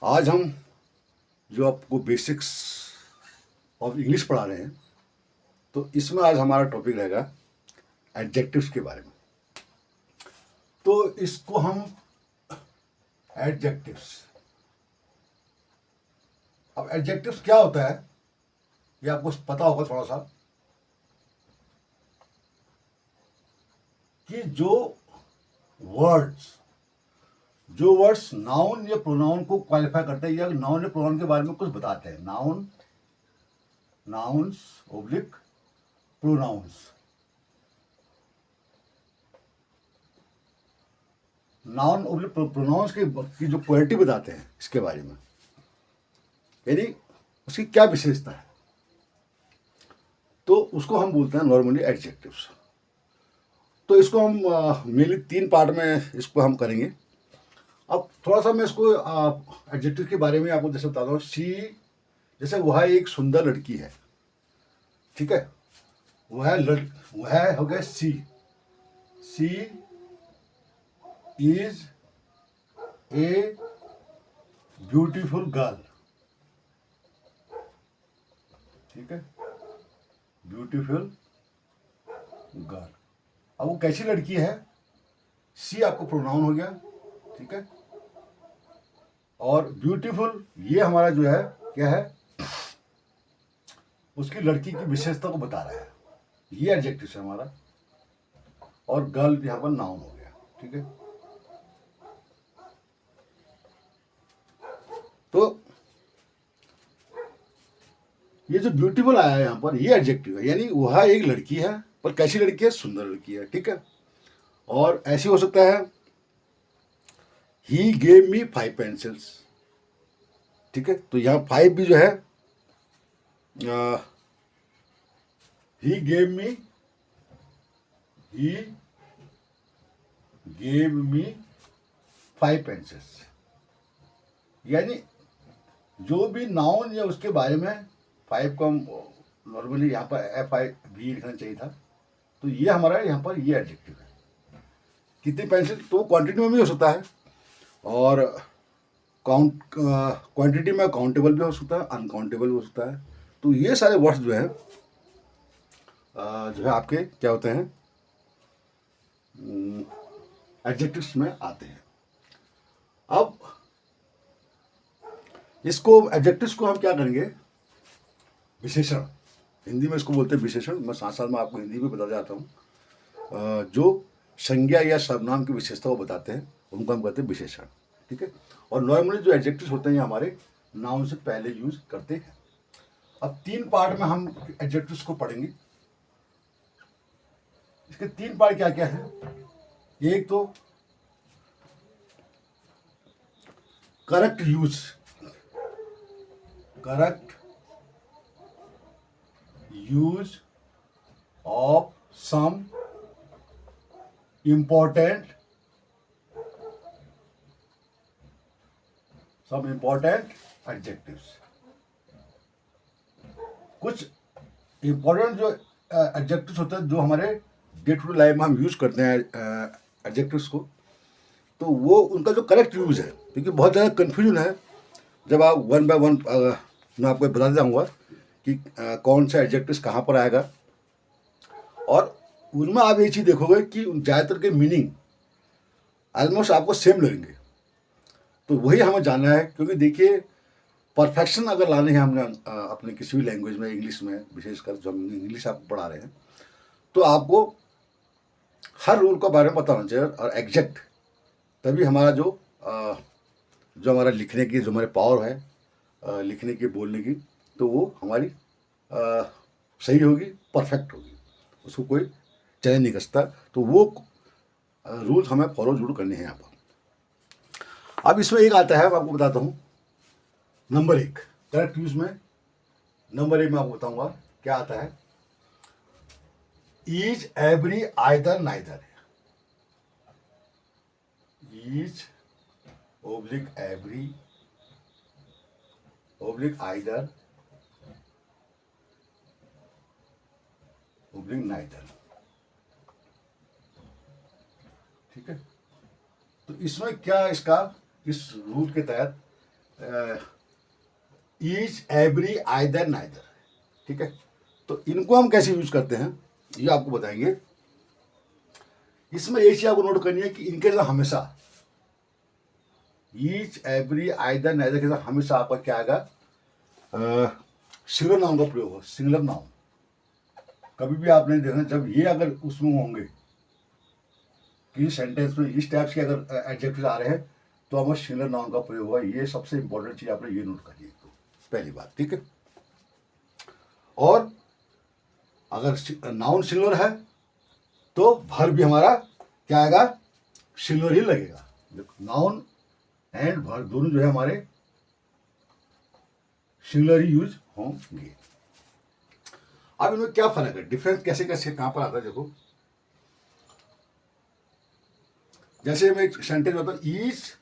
आज हम जो आपको बेसिक्स ऑफ इंग्लिश पढ़ा रहे हैं, तो इसमें आज हमारा टॉपिक रहेगा एडजेक्टिव्स के बारे में। तो इसको हम एडजेक्टिव्स, अब एडजेक्टिव्स क्या होता है ये आपको पता होगा थोड़ा सा, कि वर्ड्स जो वर्ड्स नाउन या प्रोनाउन को क्वालिफाई करते हैं या नाउन या प्रोनाउन के बारे में कुछ बताते हैं। Nouns oblique pronouns. Noun oblique pronouns की जो क्वालिटी बताते हैं इसके बारे में, यानी उसकी क्या विशेषता है, तो उसको हम बोलते हैं नॉर्मली एडजेक्टिव्स। तो इसको हम मेनली 3 पार्ट में इसको हम करेंगे। अब थोड़ा सा मैं इसको एडजेक्टिव के बारे में आपको जैसे बताता हूँ। जैसे वह एक सुंदर लड़की है, ठीक है। वह हो गया सी इज ए ब्यूटीफुल गर्ल, ठीक है, ब्यूटीफुल गर्ल। अब वो कैसी लड़की है, सी आपको प्रोनाउन हो गया, ठीक है। और ब्यूटीफुल ये हमारा जो है क्या है, उसकी लड़की की विशेषता को बता रहा है, ये एडजेक्टिव है हमारा। और गर्ल यहाँ पर नाउन हो गया, ठीक है। तो ये जो ब्यूटीफुल आया है यहाँ पर, ये एडजेक्टिव है, यानी वह एक लड़की है, पर कैसी लड़की है, सुंदर लड़की है, ठीक है। और ऐसे हो सकता है, ही गेव मी 5 पेंसिल्स, ठीक है। तो यहाँ 5 भी जो है, ही गेव मी 5 पेंसिल्स, यानी जो भी नाउन या उसके बारे में 5 को हम नॉर्मली यहाँ पर FIV लिखना चाहिए था, तो ये हमारा यहाँ पर ये एडजेक्टिव है। कितनी पेंसिल, तो क्वांटिटी में भी हो सकता है, और क्वांटिटी में काउंटेबल भी हो सकता है, अनकाउंटेबल भी हो सकता है। तो ये सारे वर्ड्स जो है आपके क्या होते हैं, एडजेक्टिव्स में आते हैं। अब इसको एडजेक्टिव्स को हम क्या करेंगे, विशेषण, हिंदी में इसको बोलते हैं विशेषण। मैं साथ साथ में आपको हिंदी में बता जाता हूँ। जो संज्ञा या सर्वनाम की विशेषता को बताते हैं उनको हम कहते हैं विशेषण, ठीक है। और नॉर्मली जो एडजेक्टिव्स होते हैं हमारे नाउन से पहले यूज करते हैं। अब 3 पार्ट में हम एडजेक्टिव्स को पढ़ेंगे। इसके 3 पार्ट क्या क्या है, एक तो correct use of some important adjectives. कुछ इंपॉर्टेंट जो एडजेक्टिव्स होते हैं जो हमारे डे टू डे लाइफ में हम यूज करते हैं एडजेक्टिव्स को, तो वो उनका जो करेक्ट यूज है, क्योंकि बहुत ज़्यादा कन्फ्यूजन है। जब आप वन बाय वन मैं आपको बता जाऊँगा कि कौन सा एडजेक्टिव्स कहाँ पर आएगा, और उनमें आप ये चीज़ देखोगे कि ज़्यादातर के मीनिंग ऑलमोस्ट आपको सेम लगेंगे। तो वही हमें जानना है, क्योंकि देखिए परफेक्शन अगर लानी है हमने अपने किसी भी लैंग्वेज में, इंग्लिश में विशेषकर, जो हम इंग्लिश आपको पढ़ा रहे हैं, तो आपको हर रूल का बारे में पता होना चाहिए और एग्जैक्ट, तभी हमारा जो हमारा लिखने की जो हमारे पावर है, लिखने की, बोलने की, तो वो हमारी सही होगी, परफेक्ट होगी, उसको कोई चैलेंज नहीं कर सकता। तो वो रूल्स हमें फॉलो जरूर करने हैं यहाँ पर। अब इसमें एक आता है, मैं आपको बताता हूँ, नंबर 1 करेक्ट यूज में। नंबर 1 में आपको बताऊंगा क्या आता है, is every either neither. Is oblique every oblique either oblique neither, ठीक है। तो इसमें क्या, इसका इस रूल के तहत ईच, एवरी, आइदर, नाइदर, ठीक है। तो इनको हम कैसे यूज करते हैं ये आपको बताएंगे। इसमें एक चीज आपको नोट करनी है कि इनके साथ हमेशा ईच, एवरी, आइदर, नाइदर के साथ हमेशा आपका क्या आएगा, सिंगुलर नाउन का प्रयोग हो, सिंगुलर नाउन। कभी भी आपने देखना जब ये अगर उसमें होंगे कि सेंटेंस में इस टाइप के अगर एडजेक्टिव आ रहे हैं तो हमें सिंगुलर नाउन का प्रयोग होगा। ये सबसे इंपॉर्टेंट चीज आपने ये नोट करनी है, तो पहली बात, ठीक है। और अगर नाउन सिंगुलर है तो वर्ब भी हमारा क्या आएगा, सिंगुलर ही लगेगा। नाउन एंड वर्ब दोनों जो है हमारे सिंगुलर ही यूज होंगे। अब इनमें क्या फर्क है, डिफरेंस कैसे कैसे कहां पर आता है, देखो। जैसे मैं एक सेंटेंस बताऊं, ईच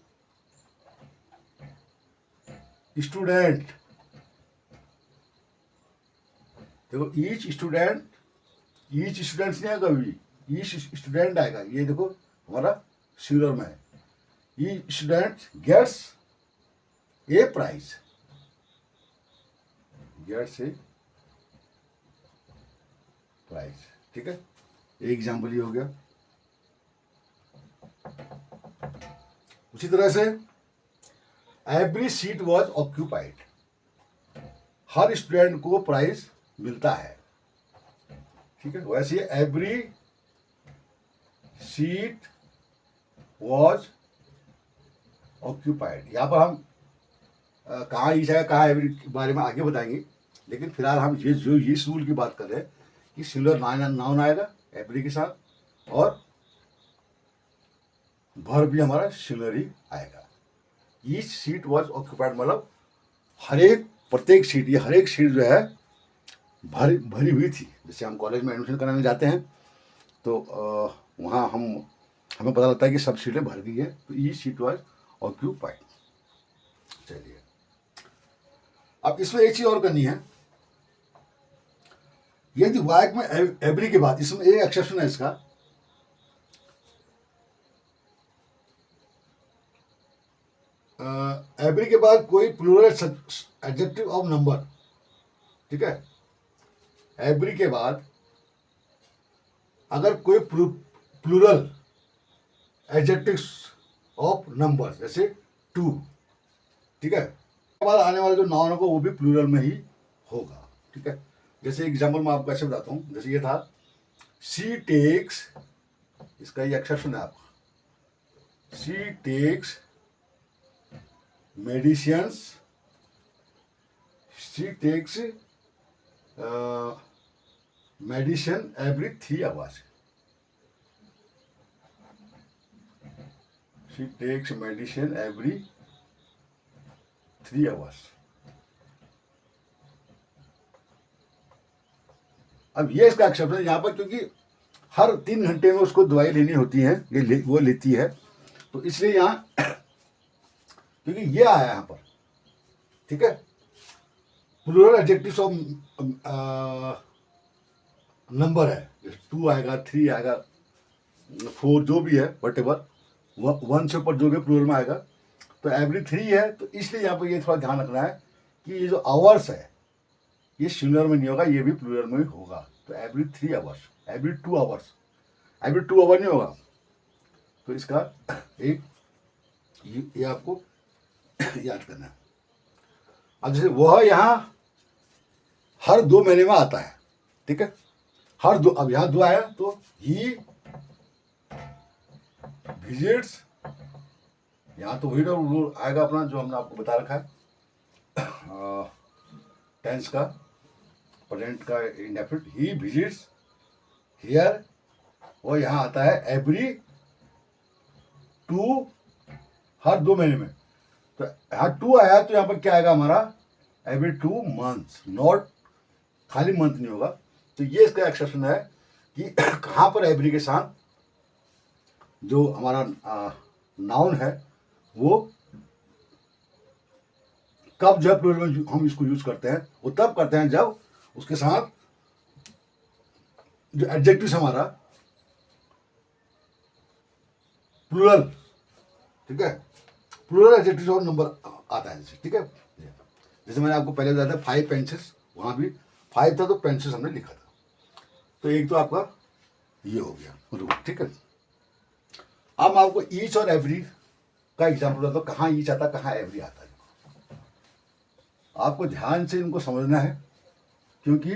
स्टूडेंट, देखो ईच स्टूडेंट, ईच स्टूडेंट्स नहीं आएगा, कभी ईच स्टूडेंट आएगा। ये देखो हमारा सिंगुलर में है। Each student gets a prize, gets a prize, ठीक है। एक एग्जाम्पल ये हो गया। उसी तरह से every seat was occupied, her student को प्राइज मिलता है, ठीक है। वैसे एवरी सीट वॉज ऑक्यूपाइड, यहाँ पर हम कहाँ ईच है कहाँ एवरी के बारे में आगे बताएंगे, लेकिन फिलहाल हम ये जो इस रूल की बात कर रहे हैं कि सिंगुलर नाउन आएगा एवरी के साथ और वर्ब भी हमारा सिंगुलर ही आएगा। ईच सीट वॉज ऑक्यूपाइड मतलब हर एक प्रत्येक सीट, ये हर एक सीट जो है भरी हुई थी। जैसे हम कॉलेज में एडमिशन कराने जाते हैं तो वहाँ हमें पता लगता है कि सब सीटें भर गई है, तो ईच सीट वॉज ऑक्यूपाइड। चलिए अब इसमें एक चीज और करनी है, यदि वाक में एवरी के बाद, इसमें एक एक्सेप्शन है इसका, एवरी के बाद कोई प्लूरल एडजेक्टिव ऑफ नंबर, ठीक है। एवरी के बाद अगर कोई प्लूरल एडजेक्टिव्स ऑफ नंबर जैसे टू, ठीक है, उसके बाद आने वाला जो नाउन होगा वो भी प्लूरल में ही होगा, ठीक है। जैसे एग्जाम्पल मैं आपको ऐसे बताता हूँ, जैसे ये था शी टेक्स, इसका ये एक्सेप्शन है आपका, she takes medicines, she takes medicine every 3 hours, she takes medicine every 3 hours. अब ये इसका एक्सेप्शन है यहाँ पर, क्योंकि हर 3 घंटे में उसको दवाई लेनी होती है, वो लेती है, तो इसलिए यहाँ क्योंकि ये आया यहाँ पर, ठीक है। प्लूरल एडजेक्टिव्स ऑफ नंबर है, 2 आएगा, 3 आएगा, 4 जो भी है, वट एवर 1 से ऊपर जो भी प्लूरल में आएगा, तो एवरी 3 है, तो इसलिए यहाँ पर ये थोड़ा ध्यान रखना है कि ये जो आवर्स है ये सिंगुलर में नहीं होगा, ये भी प्लूरल में होगा। तो every 3 hours, every 2 hours, every 2 hour नहीं होगा। तो इसका एक ये आपको याद करना है। अब जैसे वह यहाँ हर 2 महीने में आता है, ठीक है, हर 2, अब यहाँ 2 आया तो ही विजिट्स, यहाँ तो वही रूल आएगा अपना जो हमने आपको बता रखा है, टेंस का, प्रेजेंट का इंडेफिनिट, ही विजिट्स हियर, वो यहाँ आता है एवरी 2, हर 2 महीने में। तो यहाँ 2 आया तो यहाँ पर क्या आएगा हमारा, एवरी 2 मंथ्स, नॉट खाली मंथ नहीं होगा। तो ये इसका एक्सेप्शन है कि कहाँ पर एवरी के साथ जो हमारा नाउन है वो कब जब प्लूरल में हम इसको यूज करते हैं, वो तब करते हैं जब उसके साथ जो एडजेक्टिव हमारा प्लूरल, ठीक है, प्लूरल एडजेक्टिव और नंबर आता है जैसे, ठीक है। जैसे मैंने आपको पहले बताया था 5 पेंसिल्स, वहाँ भी 5 था तो पेंसिल्स हमने लिखा था। तो एक तो आपका ये हो गया रूल, ठीक है। अब मैं आपको ईच और एवरी का एग्जाम्पल बताता हूँ, कहाँ ईच आता है, कहाँ एवरी आता है। आपको ध्यान से इनको समझना है, क्योंकि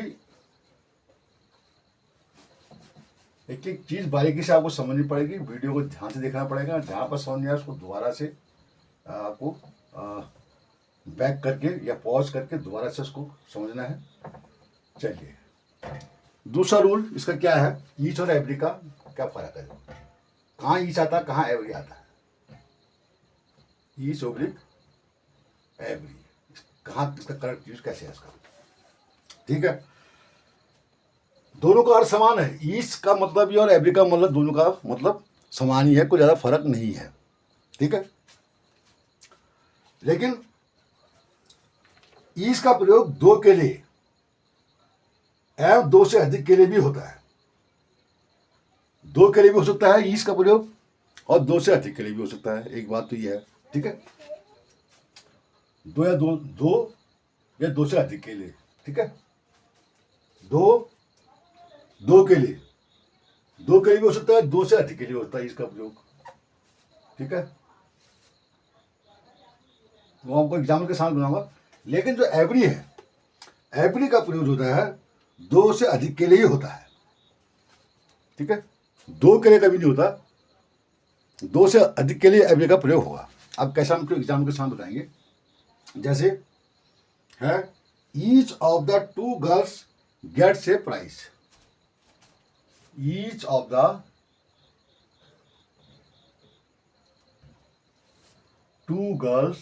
एक एक चीज़ बारीकी से आपको समझनी पड़ेगी, वीडियो को ध्यान से देखना पड़ेगा। जहाँ पर समझ नहीं आया उसको दोबारा से आपको बैक करके या पॉज करके दोबारा से उसको समझना है। चलिए, दूसरा रूल इसका क्या है, ईच और एवरी का क्या फर्क है, कहाँ ईच आता है, कहाँ एवरी आता है। ईच ओब्लिक एवरी, कहाँ इसका करेक्ट यूज कैसे है इसका, ठीक है। दोनों का अर्थ समान है, ईच का मतलब भी और एवरी का मतलब, दोनों का मतलब समान ही है, कोई ज़्यादा फर्क नहीं है, ठीक है। लेकिन ईच का प्रयोग दो के लिए एवं दो से अधिक के लिए भी होता है। दो के लिए भी हो सकता है ईच का प्रयोग, और दो से अधिक के लिए भी हो सकता है। एक बात तो ये है, ठीक है, दो या दो से अधिक के लिए, ठीक है। दो के लिए भी हो सकता है, दो से अधिक के लिए होता है इसका प्रयोग, ठीक है। वो आपको एग्जाम्पल के साथ बनाऊंगा। लेकिन जो एवरी है, एवरी का प्रयोग होता है दो से अधिक के लिए ही होता है, ठीक है। दो के लिए कभी नहीं होता, दो से अधिक के लिए एवरी का प्रयोग होगा। अब कैसा हमको एग्जाम्पल के साथ बताएंगे। जैसे है, each of the two girls gets a prize. Each of the two girls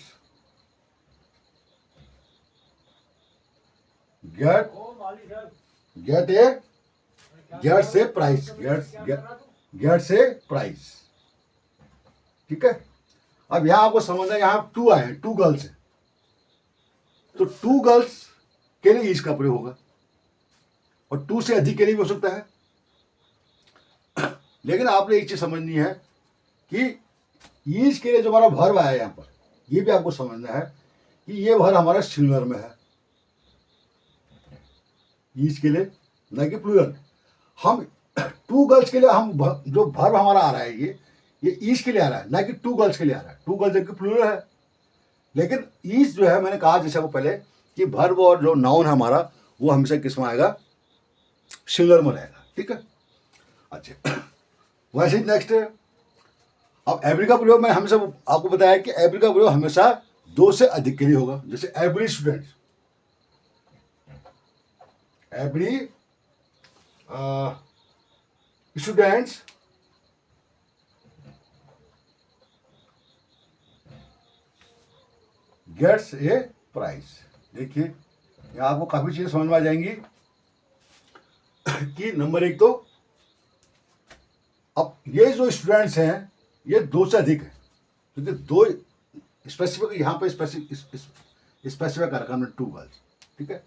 gets a prize, gets a prize, ठीक है। अब यहां आपको समझना है, यहां टू आए हैं, टू गर्ल्स है, तो टू गर्ल्स के लिए ईच का प्रयोग होगा, और टू से अधिक के लिए भी हो सकता है। लेकिन आपने एक चीज समझनी है कि ईच के लिए जो हमारा वर्ब आया है यहां पर, ये भी आपको समझना है कि ये वर्ब हमारा सिंगुलर में है, ईच के लिए, ना कि प्लूरल। हम टू गर्ल्स के लिए हम जो वर्ब हमारा आ रहा है ये ईच के लिए आ रहा है, ना कि टू गर्ल्स के लिए आ रहा है। टू गर्ल्स जबकि प्लूरल है, लेकिन ईच जो है, मैंने कहा जैसे आपको पहले कि वर्ब और जो नाउन है हमारा, वो हमेशा किस में आएगा, सिंगुलर में रहेगा, ठीक है। अच्छा, वैसे ही नेक्स्ट है, अब एवरी का प्रयोग मैं हमेशा आपको बताया कि एवरी का प्रयोग हमेशा दो से अधिक के लिए होगा। जैसे every student, every students gets a prize. देखिए, यहां आपको काफी चीजें समझ में आ जाएंगी कि नंबर एक तो, अब ये जो स्टूडेंट्स हैं ये दो से अधिक है, क्योंकि दो स्पेसिफिक यहाँ पे स्पेसिफिक कर रखा हमने, टू गर्ल्स, ठीक है।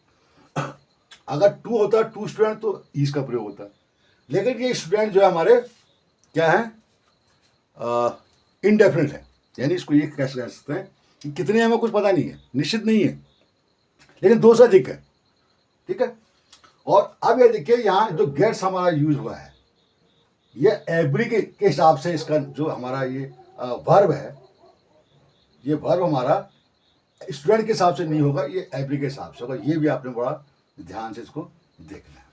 अगर टू होता, टू स्टूडेंट, तो ईच का प्रयोग होता। लेकिन ये स्टूडेंट जो है हमारे क्या है, इनडेफिनिट है, यानी इसको ये कैसे कह सकते हैं कि कितने हमें कुछ पता नहीं है, निश्चित नहीं है, लेकिन दो से अधिक है, ठीक है। और अब ये देखिए, यहाँ जो गेट्स हमारा यूज हुआ है, ये एवरी के हिसाब से, इसका जो हमारा ये वर्ब है, ये वर्ब हमारा स्टूडेंट के हिसाब से नहीं होगा, ये एवरी के हिसाब से होगा। ये भी आपने बड़ा ध्यान से इसको देखना है।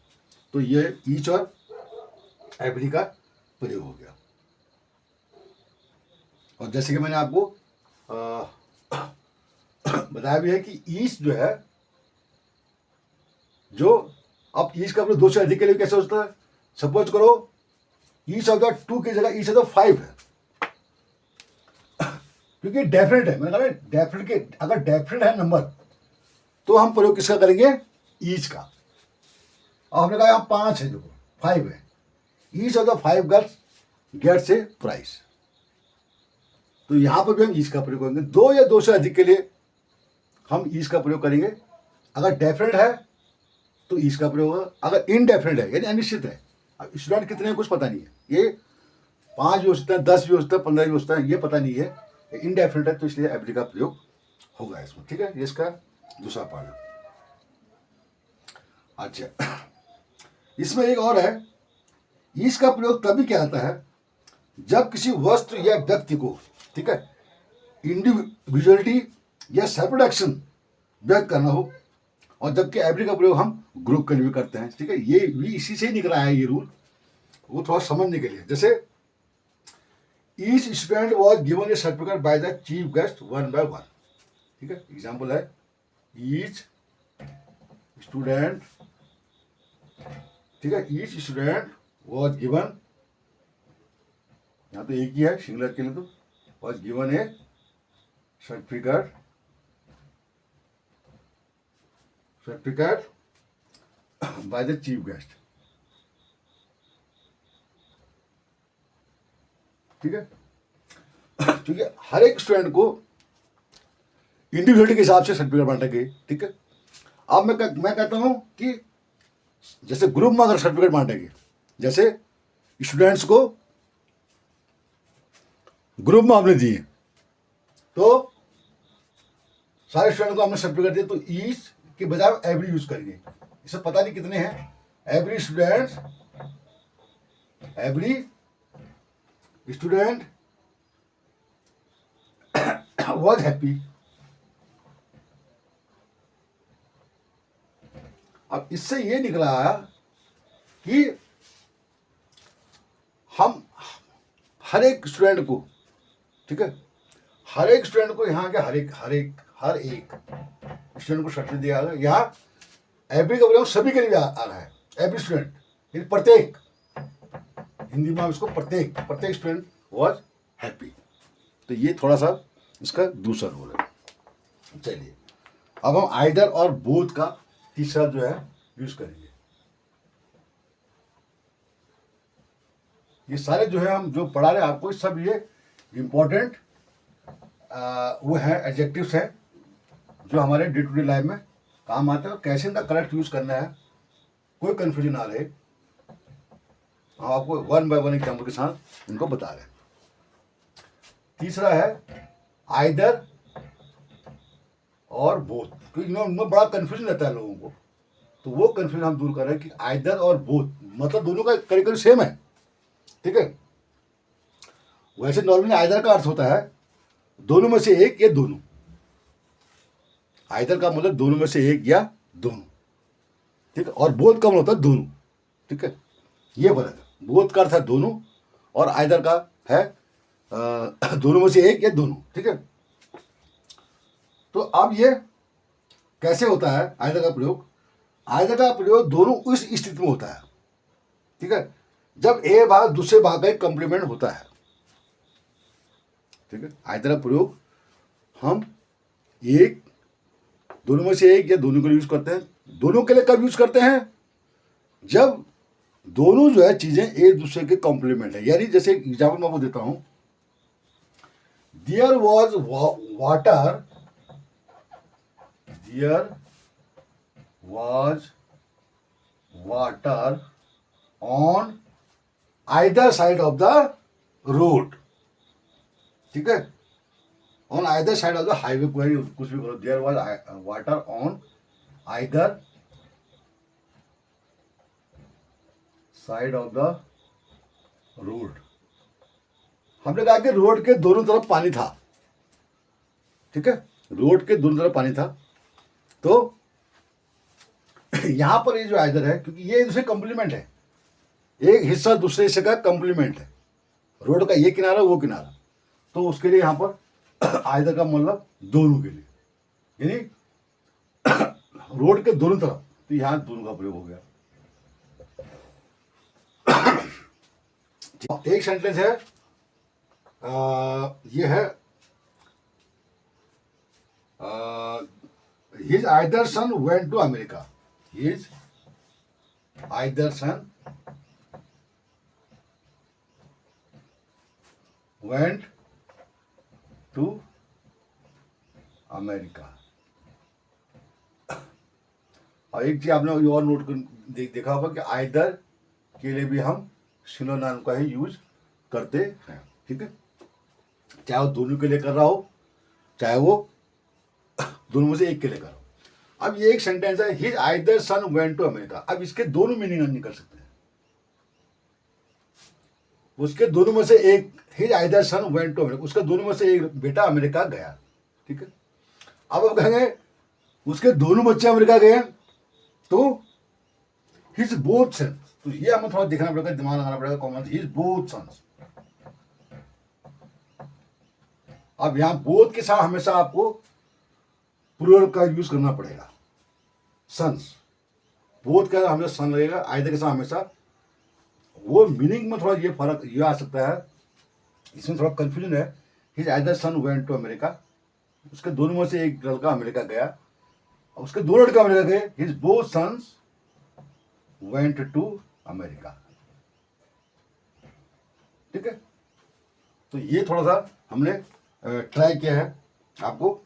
तो ये ईच और एवरी का प्रयोग हो गया। और जैसे कि मैंने आपको बताया भी है कि ईच जो है, जो अब ईच का प्रयोग दो से अधिक के लिए कैसे होता है। सपोज करो ईच ऑफ द टू की जगह ईच ऑफ द 5 है, क्योंकि डेफिनेट है। मैंने कहा डेफिनेट के, अगर डेफिनेट है नंबर, तो हम प्रयोग किसका करेंगे, ईच का। और हमने कहा यहाँ 5 है, जो 5 है, each of the 5 girls gets a prize, तो यहां पर भी हम ईच का प्रयोग करेंगे। दो या दो से अधिक के लिए हम ईच का प्रयोग करेंगे। अगर डेफिनेट है तो ईच का प्रयोग होगा, अगर इनडेफिनेट है यानी अनिश्चित है, अब स्टूडेंट कितने हैं कुछ पता नहीं है, ये 5 भी हो सकता है, 10 भी हो सकता है, 15 भी हो सकता है, ये पता नहीं है, इनडेफिनेट है, तो इसलिए एवरी का प्रयोग होगा इसमें, ठीक है। ये इसका दूसरा पार्ट है। अच्छा, इसमें एक और है, इसका प्रयोग तभी किया जाता है जब किसी वस्तु या व्यक्ति को, ठीक है, इंडिविजुअलिटी या सेपरेट एक्शन व्यक्त करना हो, और जबकि एवरी का प्रयोग हम ग्रुप के लिए भी करते हैं, ठीक है। ये भी इसी से ही निकला है ये रूल, वो थोड़ा समझने के लिए। जैसे each student was given A certificate by the chief guest one by one, ठीक है। एग्जाम्पल है ईच स्टूडेंट, ठीक है, ईच स्टूडेंट वॉज गिवन, यहाँ तो एक ही है सिंगुलर के लिए, तो was given A certificate by the chief guest, ठीक है। क्योंकि हर एक स्टूडेंट को इंडिविजुअलिटी के हिसाब से सर्टिफिकेट बांटेंगे, ठीक है। अब मैं कहता हूं कि जैसे ग्रुप में अगर सर्टिफिकेट बांटेंगे, जैसे स्टूडेंट्स को ग्रुप में हमने दिए, तो सारे स्टूडेंट को हमने सर्टिफिकेट दिए, तो ईच के बजाय एवरी यूज करेंगे। इसे पता नहीं कितने हैं, एवरी स्टूडेंट was happy। अब इससे ये निकला कि हम हर एक स्टूडेंट को, ठीक है, हर एक स्टूडेंट को यहाँ के हर एक स्टूडेंट को सर्टिफिकेट दिया गया। यहाँ एवरी का प्रयोग सभी के लिए आ रहा है, एवरी स्टूडेंट, प्रत्येक, हिंदी में इसको प्रत्येक स्टूडेंट वॉज हैप्पी। तो ये थोड़ा सा इसका दूसरा रोल है। चलिए, अब हम आइदर और बोथ का तीसरा जो है यूज करेंगे। ये सारे जो है हम जो पढ़ा रहे हैं आपको, सब ये इंपॉर्टेंट वो है एडजेक्टिव्स हैं जो हमारे डे टू डे लाइफ में काम आते हैं, और कैसे इनका करेक्ट यूज करना है, कोई कंफ्यूजन ना रहे, हम आपको वन बाय वन एग्जाम्पल के साथ इनको बता रहे हैं। तीसरा है आइदर और बोथ, क्योंकि इनमें बड़ा कंफ्यूजन रहता है लोगों को, तो वो कंफ्यूजन हम दूर कर रहे हैं कि आइदर और बोथ मतलब दोनों का करीब करीब सेम है, ठीक है। वैसे नॉर्मली आइदर का अर्थ होता है दोनों में से एक या दोनों। आइदर का मतलब दोनों में से एक या दोनों, ठीक है, और बोथ का मतलब होता है दोनों, ठीक है। ये फर्क है, बोथ का अर्थ है दोनों, और आइदर का है दोनों में से एक या दोनों, ठीक है। तो अब ये कैसे होता है आइदर का प्रयोग? आइदर का प्रयोग दोनों उस स्थिति में होता है, ठीक है, जब ए भाग दूसरे भाग का एक कंप्लीमेंट होता है, ठीक है। आइदर का प्रयोग हम एक, दोनों में से एक या दोनों के लिए यूज करते हैं। दोनों के लिए कब यूज करते हैं? जब दोनों जो है चीजें एक दूसरे के कॉम्प्लीमेंट है। यानी जैसे एग्जाम्पल मैं आपको देता हूं, there was water, there was water on either side of the road, ठीक है, on either side of the highway, कुछ भी करो, there was water on either side of the road. हमने कहा कि रोड के दोनों तरफ पानी था, ठीक है, रोड के दोनों तरफ पानी था। तो यहां पर ये जो आइदर है, क्योंकि ये दूसरे कॉम्प्लीमेंट है, एक हिस्सा दूसरे हिस्से का कॉम्प्लीमेंट है, रोड का ये किनारा वो किनारा, तो उसके लिए यहां पर आइदर का मतलब दोनों के लिए, यानी रोड के दोनों तरफ, तो यहां दोनों का प्रयोग हो गया। एक सेंटेंस है, ये है, his either son went to America, his either son went to America. और एक चीज आपने और नोट देखा होगा कि आइदर के लिए भी हम सिनोनिम का ही यूज करते हैं, ठीक है, चाहे वो दोनों के लिए कर रहा हो, चाहे वो दोनों में से एक के लिए करो। अब ये एक सेंटेंस है, his either son went to America. अब इसके दोनों मीनिंग निकल सकते हैं। उसके दोनों में से एक, his either son went to America, उसके दोनों में से एक बेटा अमेरिका गया, ठीक है। अब हम कहेंगे उसके दोनों बच्चे अमेरिका गए, तो हिज बोथ सन्स, तो ये हमें थोड़ा देखना पड़ेगा, दिमाग लगाना पड़ेगा, कॉमन, हिज बोथ सन्स। अब यहां बोथ के साथ हमेशा आपको प्लूरल का यूज करना पड़ेगा। सन्स, बोथ का हमेशा सन लगेगा, आइदर के साथ हमेशा। वो मीनिंग में थोड़ा ये फर्क ये आ सकता है, इसमें थोड़ा कंफ्यूजन है। His either son went to America, उसके दोनों में से एक लड़का अमेरिका गया, उसके दो लड़का अमेरिका गए, his both sons went to America, ठीक है। तो ये थोड़ा सा हमने ट्राई किया है आपको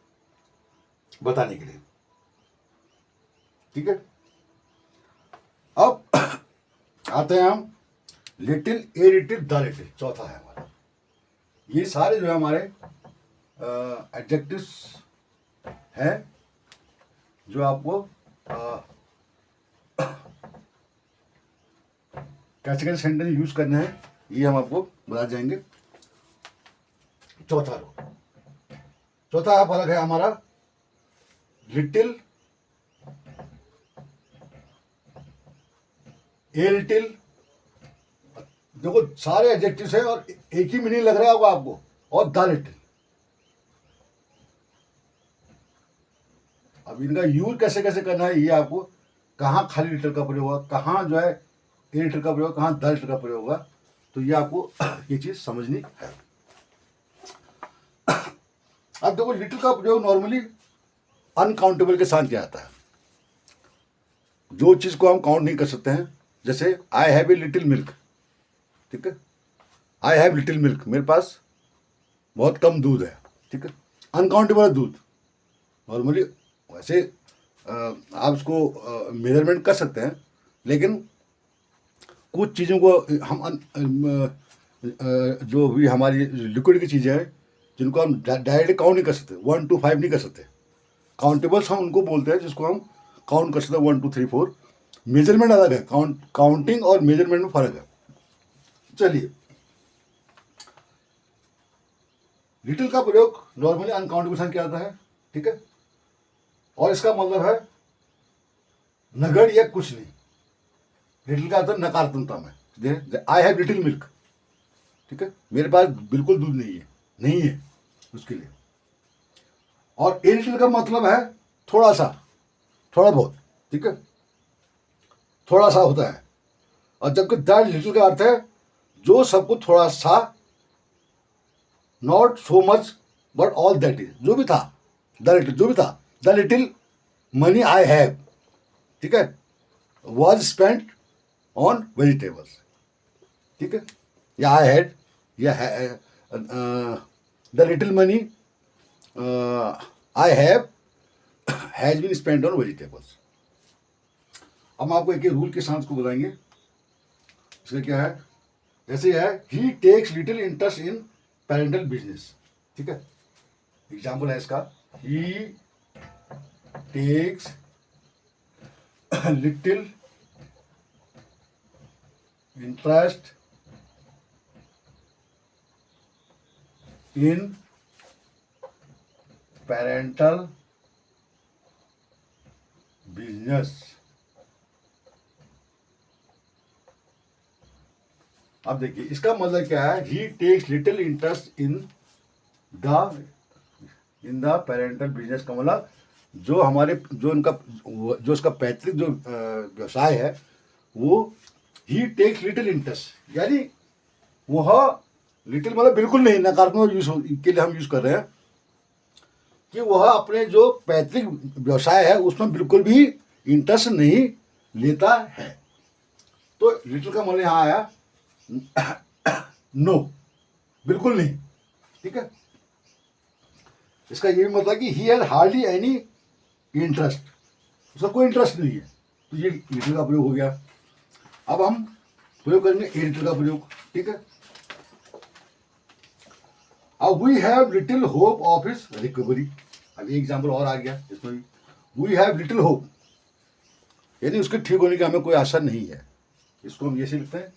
बताने के लिए, ठीक है। अब आते हैं हम little, a little, the little, चौथा है हमारा। ये सारे जो है हमारे एडजेक्टिव्स हैं जो आपको कैसे कैसे सेंटेंस यूज करने हैं, ये हम आपको बता जाएंगे। चौथा फर्क है हमारा लिटिल, ए लिटिल। देखो सारे एडजेक्टिव्स हैं और एक ही मीनिंग लग रहा होगा आपको, और द लिटिल। अब इनका यूज कैसे कैसे करना है, ये आपको कहाँ खाली लिटिल का प्रयोग होगा, कहाँ जो है ए लिटिल का प्रयोग, कहाँ द लिटिल का प्रयोग होगा, तो ये आपको ये चीज समझनी है। अब देखो लिटिल का प्रयोग नॉर्मली अनकाउंटेबल के साथ किया जाता है, जो चीज को हम काउंट नहीं कर सकते हैं। जैसे I have a little milk, ठीक है, आई हैव लिटिल मिल्क, मेरे पास बहुत कम दूध है, ठीक है, अनकाउंटेबल दूध। नॉर्मली वैसे आप उसको मेजरमेंट कर सकते हैं, लेकिन कुछ चीज़ों को हम जो भी हमारी लिक्विड की चीज़ें हैं जिनको हम डायरेक्ट काउंट नहीं कर सकते, 1 to 5 नहीं कर सकते। काउंटेबल्स हम उनको बोलते हैं जिसको हम काउंट कर सकते हैं, 1 2 3 4। मेजरमेंट अलग है, काउंटिंग और मेजरमेंट में फर्क है। चलिए, लिटिल का प्रयोग नॉर्मली अनकाउंटेबल संख्या किया जाता है, ठीक है, और इसका मतलब है नगण्य या कुछ नहीं। लिटिल का अर्थ नकारात्मकता में, आई हैव लिटिल मिल्क, ठीक है, मेरे पास बिल्कुल दूध नहीं है उसके लिए। और ए लिटिल का मतलब है थोड़ा सा, थोड़ा बहुत, ठीक है, थोड़ा सा होता है। और जबकि द लिटिल का अर्थ है जो सबको थोड़ा सा, not so much but all that is, जो भी था, द लिटिल जो भी था, the little money I have, ठीक है, वॉज स्पेंट ऑन वेजिटेबल्स, ठीक है, या आई हैड, या the little money I have has been spent on vegetables. हम आपको एक रूल के साथ को बताएंगे। इसका क्या है, जैसे है he takes little interest in parental business, ठीक है, एग्जाम्पल है इसका, he takes little interest in parental business. अब देखिए इसका मतलब क्या है, he takes little interest in the parental business का मतलब जो हमारे जो उसका पैतृक जो व्यवसाय है वो ही टेक्स लिटिल इंटरेस्ट, यानी वह लिटिल मतलब बिल्कुल नहीं, नकारात्मक यूज के लिए हम यूज कर रहे हैं कि वह अपने जो पैतृक व्यवसाय है उसमें बिल्कुल भी इंटरेस्ट नहीं लेता है। तो लिटिल का मतलब यहाँ आया नो, बिल्कुल नहीं, ठीक है। इसका ये भी मतलब कि he has hardly any interest, उसका कोई इंटरेस्ट नहीं है, तो ये लिटिल का प्रयोग हो गया। अब हम प्रयोग करेंगे ए लिटिल का प्रयोग, ठीक है। अब we have little hope of his recovery, अब ये एग्जाम्पल और आ गया इसमें भी, वी हैव लिटिल होप, यानी उसके ठीक होने की हमें कोई आशा नहीं है। इसको हम ये से लिखते हैं,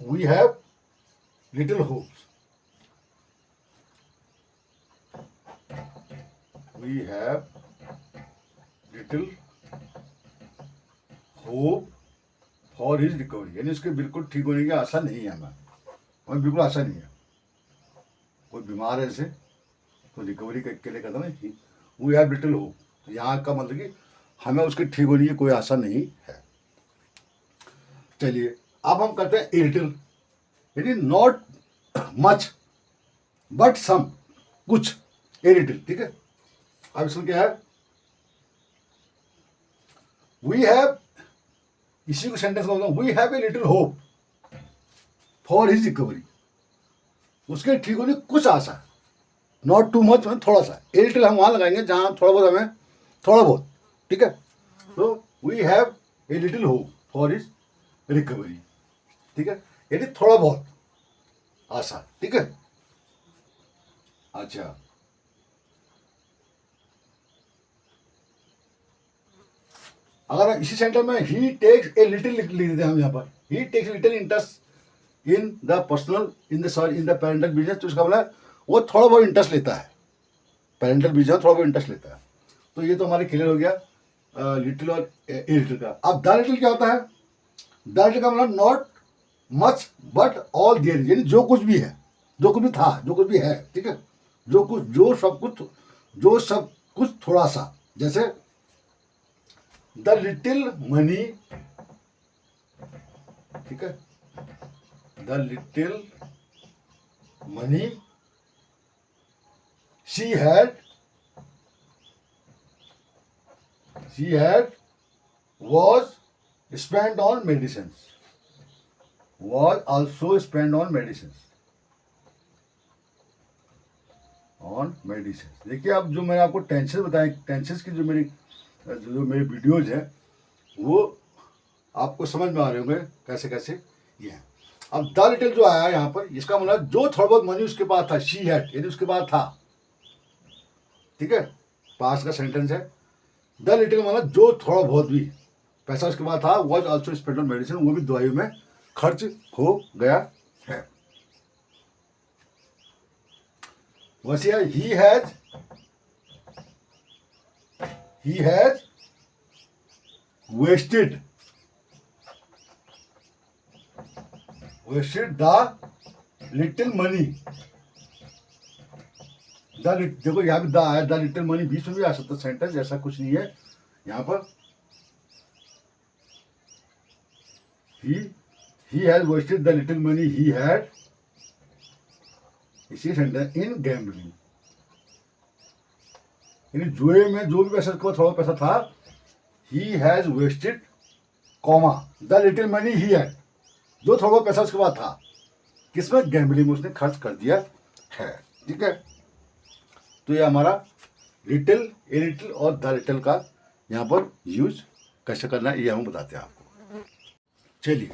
we have little hopes, we have little hope for his recovery, यानी उसके बिल्कुल ठीक होने की आशा नहीं है हमें बिल्कुल आशा नहीं है। कोई बीमार है ऐसे तो रिकवरी के लिए कहता ना वी हैव लिटिल होप, तो यहाँ का मतलब कि हमें उसके ठीक होने की कोई आशा नहीं है। चलिए अब हम करते हैं ए लिटिल, यानी नॉट मच बट सम, कुछ, ए लिटिल, ठीक है। अब इसमें क्या है, वी हैव, इसी को सेंटेंस का मतलब we have a little hope for his recovery, उसके ठीक होने की कुछ आशा, नॉट टू मच, मतलब थोड़ा सा। ए लिटिल हम वहां लगाएंगे जहां थोड़ा बहुत हमें, थोड़ा बहुत, ठीक है। तो we have a little hope for his recovery, ठीक है, यानी थोड़ा बहुत आशा, ठीक है। अच्छा, अगर इसी सेंटर में ही टेक्स ए लिटिल लिख देते हैं हम यहाँ पर, he takes little interest in the personal in the parental business, तो उसका मतलब वो थोड़ा बहुत इंटरेस्ट लेता है, पेरेंटल बिजनेस थोड़ा बहुत इंटरेस्ट लेता है। तो ये तो हमारे क्लियर हो गया लिटिल और ए लिटिल का। अब द लिटिल क्या होता है, द लिटिल का मतलब not much but all there, यानी जो कुछ भी है, जो कुछ भी था, जो कुछ भी है, ठीक है, जो कुछ, जो सब कुछ थोड़ा सा, जैसे द लिटिल मनी, ठीक है, the little money she had was spent on medicines, was also spent on medicines, देखिए अब जो मैंने आपको टेंशन बताए, टेंशन की जो मेरी वीडियोज हैं वो आपको समझ में आ रहे होंगे कैसे कैसे ये है। अब द लिटिल जो आया यहाँ पर, इसका मतलब जो थोड़ा बहुत मनी उसके पास था, शी हैड यानी उसके पास था, ठीक है, पास का सेंटेंस है। द लिटिल मतलब जो थोड़ा बहुत भी पैसा उसके पास था, was also spend on medicine, वो भी दवाइयों में खर्च हो गया है। वैसे ही has wasted the little money, देखो यहाँ भी द आया, द लिटिल मनी बीच में भी आ सकता सेंटेंस, ऐसा कुछ नहीं है यहाँ पर। he has wasted the little money he had, इसी सेंटेंस, इन गैम्बलिंग, यानी जुए में जो भी पैसा को थोड़ा पैसा था, he has wasted comma the little money he had, जो थोड़ा पैसा उसके पास था, किसमें, गैम्बलिंग में उसने खर्च कर दिया है, ठीक है। तो ये हमारा लिटिल, ए लिटिल और द लिटिल का यहाँ पर यूज कैसे करना है ये हम बताते हैं आपको। चलिए,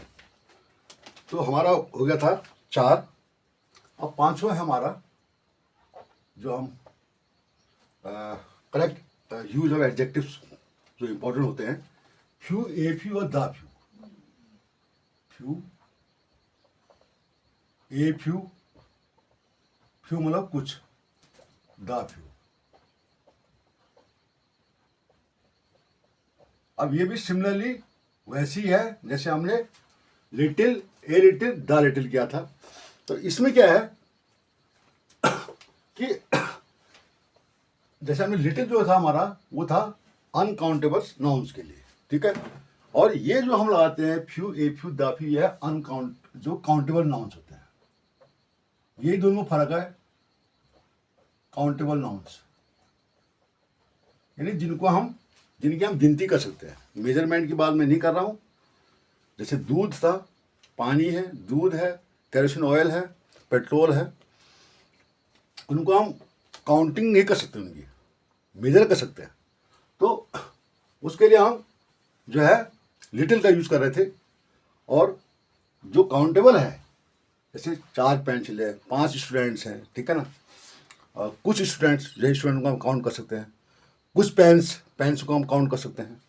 तो हमारा हो गया था 4, अब 5वां है हमारा जो हम करेक्ट यूज ऑफ एडजेक्टिव्स जो इंपॉर्टेंट होते हैं, फ्यू, ए फ्यू और the few, a few, few मतलब कुछ, द फ्यू। अब ये भी सिमिलरली वैसी है जैसे हमने little, a little, the little किया था। तो इसमें क्या है कि जैसे हमने लिटिल जो था हमारा वो था अनकाउंटेबल नाउन्स के लिए, ठीक है, और ये जो हम लगाते हैं few, a few, the few, ये अनकाउंट जो काउंटेबल नाउन्स होते हैं। यही दोनों में फर्क है, काउंटेबल नाउन्स यानी जिनकी हम गिनती कर सकते हैं, मेजरमेंट की बात मैं नहीं कर रहा हूँ। जैसे दूध था, पानी है, दूध है, केरोसिन ऑयल है, पेट्रोल है, उनको हम काउंटिंग नहीं कर सकते, उनकी मेजर कर सकते हैं। तो उसके लिए हम जो है लिटिल का यूज़ कर रहे थे, और जो काउंटेबल है जैसे 4 पेंसिल है, 5 स्टूडेंट्स हैं, ठीक है ना, कुछ स्टूडेंट्स जो स्टूडेंट को हम काउंट कर सकते हैं, कुछ पेन्स को हम काउंट कर सकते हैं।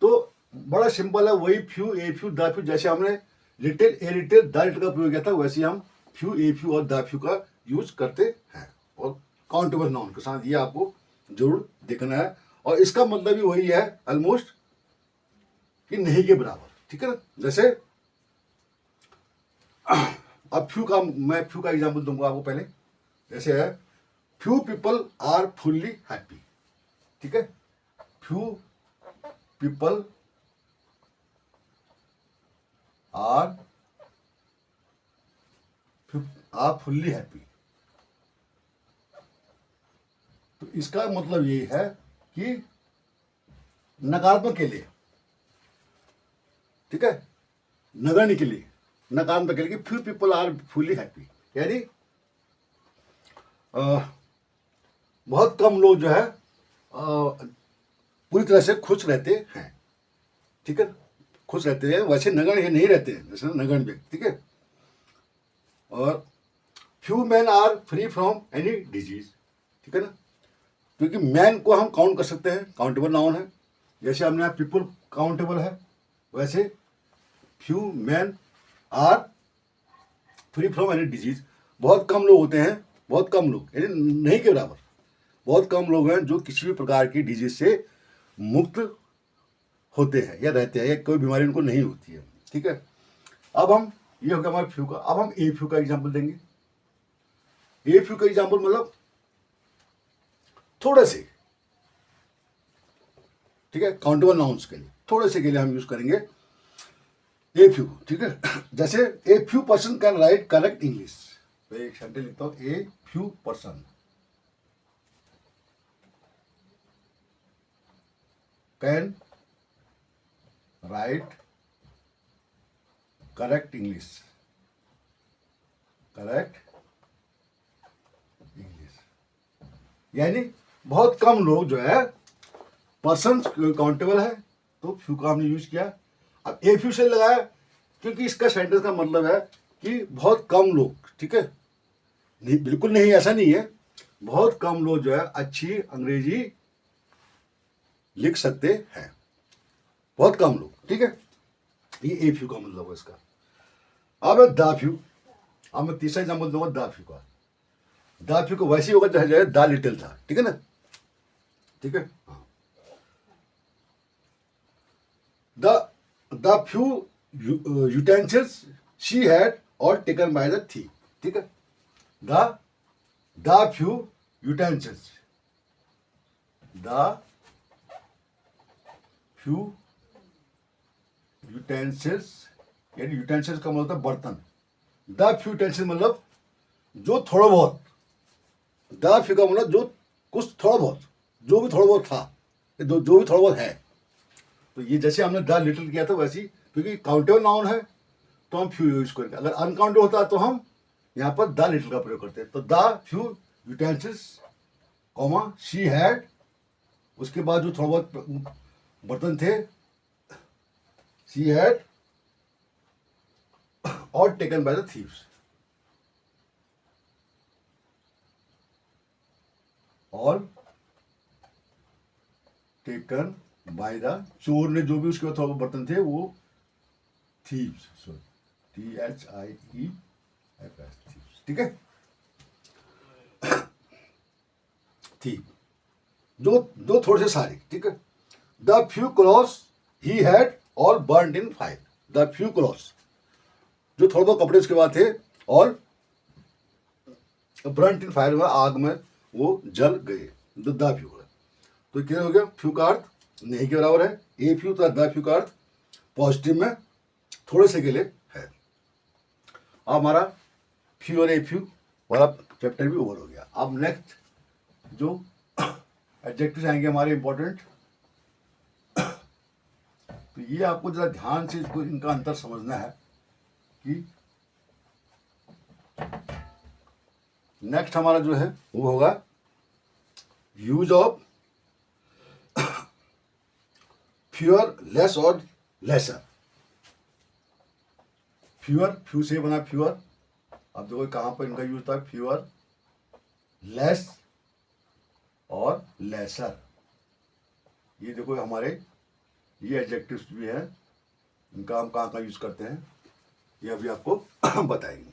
तो बड़ा सिंपल है, वही few, a few, the few, जैसे हमने little, a little, the little का प्रयोग किया था, वैसे हम फ्यू, ए फ्यू और द फ्यू का यूज करते हैं। और काउंटेबल नाउन के साथ ये आपको जरूर देखना है, और इसका मतलब भी वही है ऑलमोस्ट कि नहीं के बराबर, ठीक है ना। जैसे अब मैं फ्यू का एग्जांपल दूंगा आपको पहले। जैसे है few people are fully happy, ठीक है। Few people are fully happy. तो इसका मतलब ये है कि नकारात्मक के लिए, ठीक है, नगण्य के लिए, नकारात्मक के लिए, few people are fully happy, यानी बहुत कम लोग जो है पूरी तरह से खुश रहते हैं, ठीक है, खुश रहते हैं। वैसे नगण्य नहीं रहते हैं, जैसे नगण्य व्यक्ति, ठीक है। और few man are free from any disease, ठीक है ना, क्योंकि मैन को हम काउंट कर सकते हैं, काउंटेबल नाउन है। जैसे हमने यहाँ पीपल काउंटेबल है, वैसे few man are free from any disease, बहुत कम लोग होते हैं, बहुत कम लोग, यानी नहीं के बराबर, बहुत कम लोग हैं जो किसी भी प्रकार की डिजीज से मुक्त होते हैं या रहते हैं, या कोई बीमारी उनको नहीं होती है, ठीक है। अब हम, ये हो गया हमारे फ्यू का। अब हम ए फ्यू का एग्जाम्पल देंगे। ए फ्यू का एग्जाम्पल मतलब थोड़े से, ठीक है, काउंटेबल नाउन्स के लिए, थोड़े से के लिए हम यूज करेंगे ए फ्यू, ठीक है। जैसे a few person can write correct English, तो एक सेंटेंस लिखता हूं, a few person can write correct English, correct English, यानी बहुत कम लोग जो है, पर्सन काउंटेबल है तो फ्यू का हमने यूज किया। अब ए फ्यू से लगाया क्योंकि इसका सेंटेंस का मतलब है कि बहुत कम लोग, ठीक है, नहीं, बिल्कुल नहीं, ऐसा नहीं है, बहुत कम लोग जो है अच्छी अंग्रेजी लिख सकते हैं, बहुत कम लोग, ठीक है। ये ए फ्यू का मतलब है इसका। अब द फ्यू, अब मैं तीसरा एग्जाम्पल दूंगा द फ्यू का। द फ्यू को वैसे ही होगा जैसे द लिटिल था, ठीक है ना, ठीक है। The few utensils she had और टेकन बाय द थीफ, ठीक है। The few utensils, the few utensils, यानी यूटेंसिल्स का मतलब है बर्तन। द फ्यू यूटेंसिल्स मतलब जो थोड़ा बहुत, द फ्यू का मतलब जो कुछ थोड़ा बहुत, जो भी थोड़ा बहुत था, जो भी थोड़ा बहुत है। तो ये जैसे हमने द लिटिल किया था वैसे ही, क्योंकि काउंटेबल नाउन है तो हम फ्यू यूज करेंगे। अगर अनकाउंटेबल होता तो हम यहाँ पर द लिटिल का प्रयोग करते हैं। तो the few utensils, comma, she had, उसके बाद जो थोड़ा बहुत बर्तन थे, शी हैड और टेकन बाय द थीव्स, और टेकन बाय द, चोर ने जो भी उसके बाद थोड़ा बर्तन थे वो थीव्स, सॉरी THIEFS, ठीक है। थीव, जो थोड़े से सारे, ठीक है। The few clothes he had और burned in fire, the few clothes, जो थोड़े बहुत कपड़े उसके बाद थे और बर्न्ड इन फायर में, आग में वो जल गए, द फ्यू। तो क्या हो गया, फ्यू का अर्थ नहीं के बराबर है, ए फ्यू, तो द फ्यू का अर्थ पॉजिटिव में थोड़े से के लिए है। अब हमारा फ्यू और ए फ्यू वाला चैप्टर भी ओवर हो गया। अब नेक्स्ट जो एडजेक्टिव्स आएंगे हमारे इंपॉर्टेंट, तो ये आपको जरा ध्यान से इसको, इनका अंतर समझना है कि नेक्स्ट हमारा जो है वो होगा यूज ऑफ फ्यूअर, लेस और लेसर। फ्यूअर, फ्यू से बना फ्यूअर, अब देखो कहाँ पर इनका यूज था, फ्यूअर लेस और लेसर। ये देखो हमारे ये एडजेक्टिव्स भी हैं, इनका हम कहाँ कहाँ यूज करते हैं ये अभी आपको बताएंगे।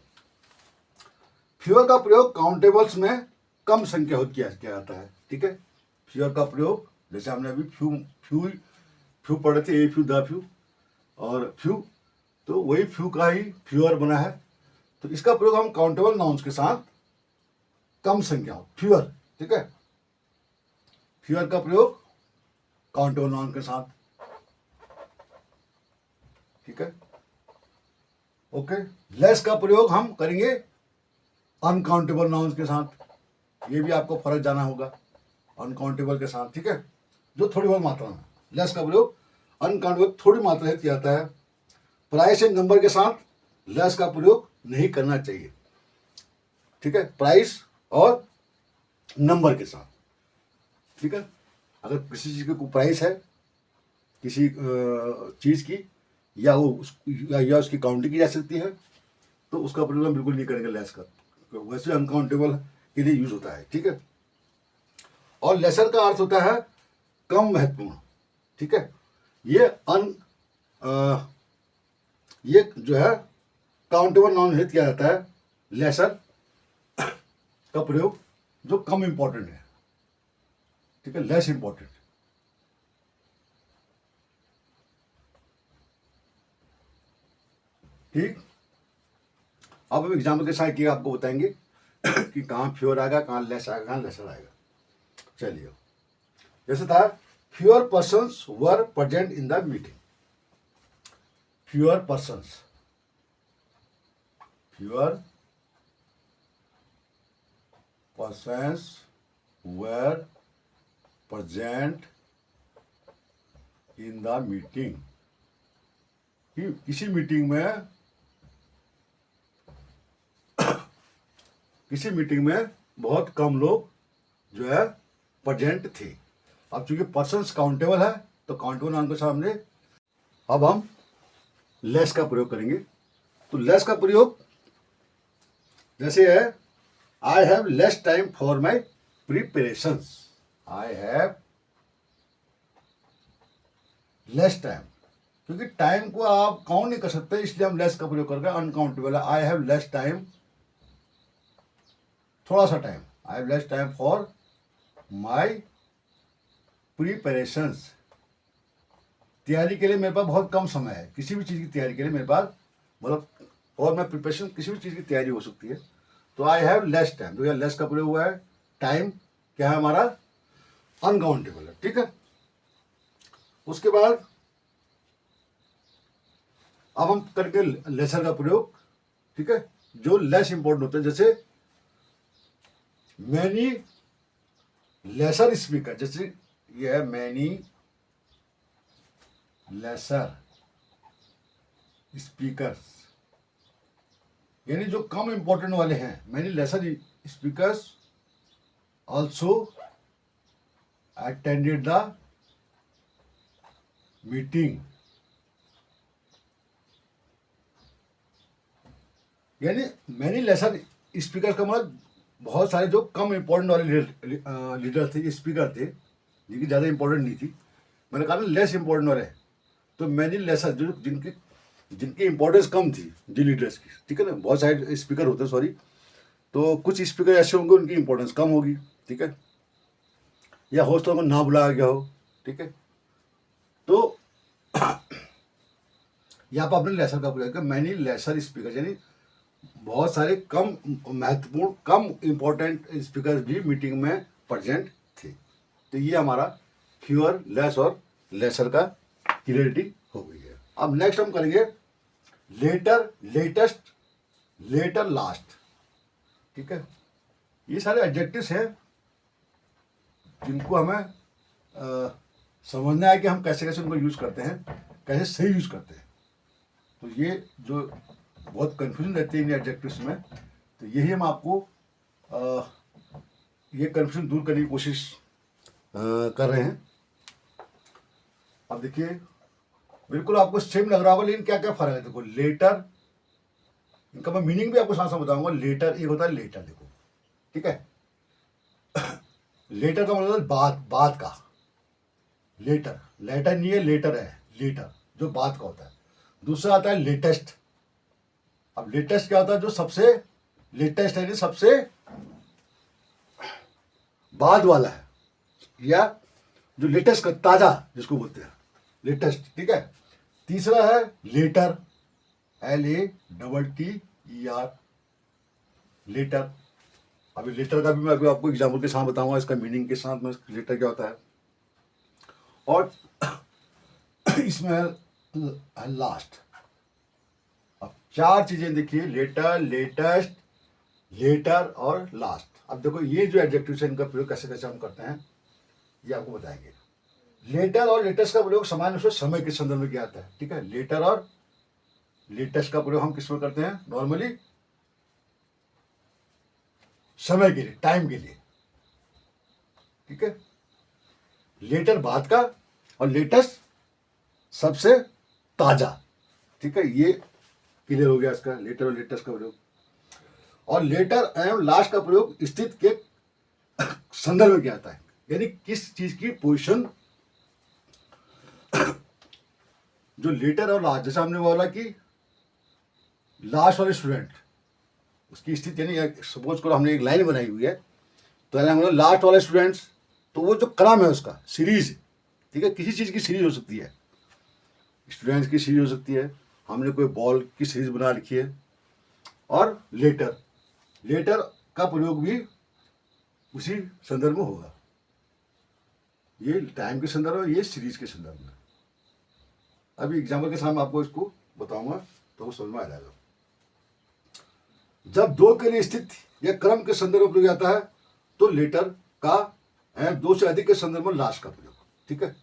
फ्यूअर का प्रयोग काउंटेबल्स में कम संख्या किया जाता है, ठीक है। फ्यूअर का प्रयोग जैसे हमने अभी फ्यू फ्यू फ्यू पढ़े थे, ए फ्यू द फ्यू और फ्यू, तो वही फ्यू का ही फ्यूअर बना है। तो इसका प्रयोग हम काउंटेबल नाउन्स के साथ कम संख्या फ्यूअर, ठीक है। फ्यूअर का प्रयोग काउंटेबल नाउन के साथ, ठीक है। ओके। लेस का प्रयोग हम करेंगे अनकाउंटेबल नाउन्स के साथ। ये भी आपको फर्क जाना होगा, अनकाउंटेबल के साथ, ठीक है, जो थोड़ी बहुत मात्रा में। लेस का प्रयोग अनकाउंटेबल थोड़ी मात्रा से किया जाता है। प्राइस एंड नंबर के साथ लेस का प्रयोग नहीं करना चाहिए, ठीक है, प्राइस और नंबर के साथ, ठीक है। अगर किसी चीज़ की कोई प्राइस है किसी चीज़ की या या उसकी काउंटिंग की जा सकती है तो उसका प्रयोग हम बिल्कुल नहीं करेंगे लेस का, वैसे अनकाउंटेबल के लिए यूज होता है, ठीक है। और लेसर का अर्थ होता है कम महत्वपूर्ण, ठीक है। ये जो है काउंटेबल नाउन में किया जाता है लेसर का प्रयोग, जो कम इंपॉर्टेंट है, ठीक है, लेस इंपॉर्टेंट। ठीक। अब हम एग्जाम्पल के साथ ये आपको बताएंगे कि कहाँ फ्यूअर आएगा, कहाँ लेस आएगा, कहाँ लेसर आएगा। चलिए, जैसे था fewer persons were present in the meeting. Fewer persons, fewer persons were present in the meeting. किसी मीटिंग में बहुत कम लोग जो है प्रेजेंट थे। अब चूंकि पर्सन्स काउंटेबल है तो काउंटेबल नाउन के सामने अब हम लेस का प्रयोग करेंगे। तो लेस का प्रयोग जैसे है, I have less time for my preparations. I have less time, क्योंकि टाइम को आप काउंट नहीं कर सकते इसलिए हम लेस का प्रयोग करके अनकाउंटेबल है। आई हैव लेस टाइम, थोड़ा सा time, I have less time for my preparations. तैयारी के लिए मेरे पास बहुत कम समय है, किसी भी चीज़ की तैयारी के लिए मेरे पास मतलब, और मैं प्रिपरेशन किसी भी चीज़ की तैयारी हो सकती है। तो आई हैव लेस टाइम, तो यह लेस का प्रयोग हुआ है। टाइम क्या है हमारा, अनकाउंटेबल है, ठीक है। उसके बाद अब हम करके लेसर का प्रयोग, ठीक है, जो लेस इंपॉर्टेंट होता है। जैसे मैनी लेसर स्पीकर, जैसे ये है मैनी लेसर स्पीकर्स, यानी जो कम इंपॉर्टेंट वाले हैं। Many lesser speakers also attended the meeting, यानी मैनी लेसर स्पीकर का मतलब बहुत सारे जो कम इंपॉर्टेंट वाले लीडर थे, स्पीकर थे, जिनकी ज़्यादा इंपॉर्टेंट नहीं थी। मैंने कहा ना लेस इंपॉर्टेंट वाले, तो मैनी लेसर जो जिनकी इंपॉर्टेंस कम थी, जिन लीडर्स की, ठीक है ना। बहुत सारे स्पीकर होते हैं, सॉरी, तो कुछ स्पीकर ऐसे होंगे उनकी इंपॉर्टेंस कम होगी, ठीक है, या होस्टों को ना बुलाया गया हो, ठीक है। तो यहाँ पर आपने लेसर का प्रयोग किया, मैनी लेसर स्पीकर, यानी बहुत सारे कम महत्वपूर्ण, कम इंपॉर्टेंट स्पीकर भी मीटिंग में प्रेजेंट थे। तो ये हमारा फ्यूअर, लेस और लेसर का क्लियरिटी हो गई है। अब नेक्स्ट हम करेंगे लेटर, लेटेस्ट, लेटर, लास्ट, ठीक है। ये सारे एडजेक्टिव्स हैं जिनको हमें समझना है कि हम कैसे कैसे उनको यूज करते हैं, कैसे सही यूज करते हैं। तो ये जो बहुत कंफ्यूजन रहती है इन एडजेक्टिव्स में, तो यही हम आपको ये कंफ्यूजन दूर करने की कोशिश कर रहे हैं। अब देखिए, बिल्कुल आपको सेम लग रहा होगा, लेकिन क्या क्या फर्क है। देखो लेटर, इनका मैं मीनिंग भी आपको साथ साथ बताऊंगा। लेटर एक होता है लेटर, देखो, ठीक है, लेटर का मतलब बात का, लेटर, लेटर नहीं है, लेटर है, लेटर जो बात का होता है। दूसरा आता है लेटेस्ट। अब लेटेस्ट क्या होता है? जो सबसे लेटेस्ट है, सबसे बाद वाला है, या जो लेटेस्ट का ताजा जिसको बोलते हैं, लेटेस्ट, ठीक है। तीसरा है लेटर, LATTER, लेटर। अभी लेटर का भी मैं अभी आपको एग्जाम्पल के साथ बताऊंगा, इसका मीनिंग के साथ में लेटर क्या होता है। और इसमें है लास्ट। अब चार चीजें देखिए, लेटर, लेटेस्ट, लेटर और लास्ट। अब देखो ये जो एडजेक्टिव है, इनका प्रयोग कैसे कैसे हम करते हैं ये आपको बताएंगे। लेटर और लेटेस्ट का प्रयोग सामान्य रूप से समय के संदर्भ में किया जाता है, ठीक है। लेटर और लेटेस्ट का प्रयोग हम किस में करते हैं? नॉर्मली समय के लिए, टाइम के लिए, ठीक है। लेटर बात का और लेटेस्ट सबसे ताजा, ठीक है। ये क्लियर हो गया इसका लेटर और लेटेस्ट का प्रयोग। और लेटर एवं लास्ट का प्रयोग स्थिति के संदर्भ में किया जाता है, यानी किस चीज की पोजीशन। जो लेटर और लास्ट, जैसे हमने बोला कि लास्ट वाले स्टूडेंट, उसकी स्थिति, यानी सपोज करो हमने एक लाइन बनाई हुई है, तो हमने लास्ट वाले स्टूडेंट्स, तो वो जो क्रम है उसका, सीरीज, ठीक है। किसी चीज की सीरीज हो सकती है, स्टूडेंट्स की सीरीज हो सकती है, हमने कोई बॉल की सीरीज बना रखी है। और लेटर, लेटर का प्रयोग भी उसी संदर्भ में होगा, ये टाइम के संदर्भ में, ये सीरीज के संदर्भ में। अभी एग्जाम्पल के सामने आपको इसको बताऊंगा तो वो समझ में आ जाएगा। जब दो के लिए स्थिति या क्रम के संदर्भ में प्रयोग जाता है तो लेटर का, दो से अधिक के संदर्भ में लास्ट का प्रयोग, ठीक है।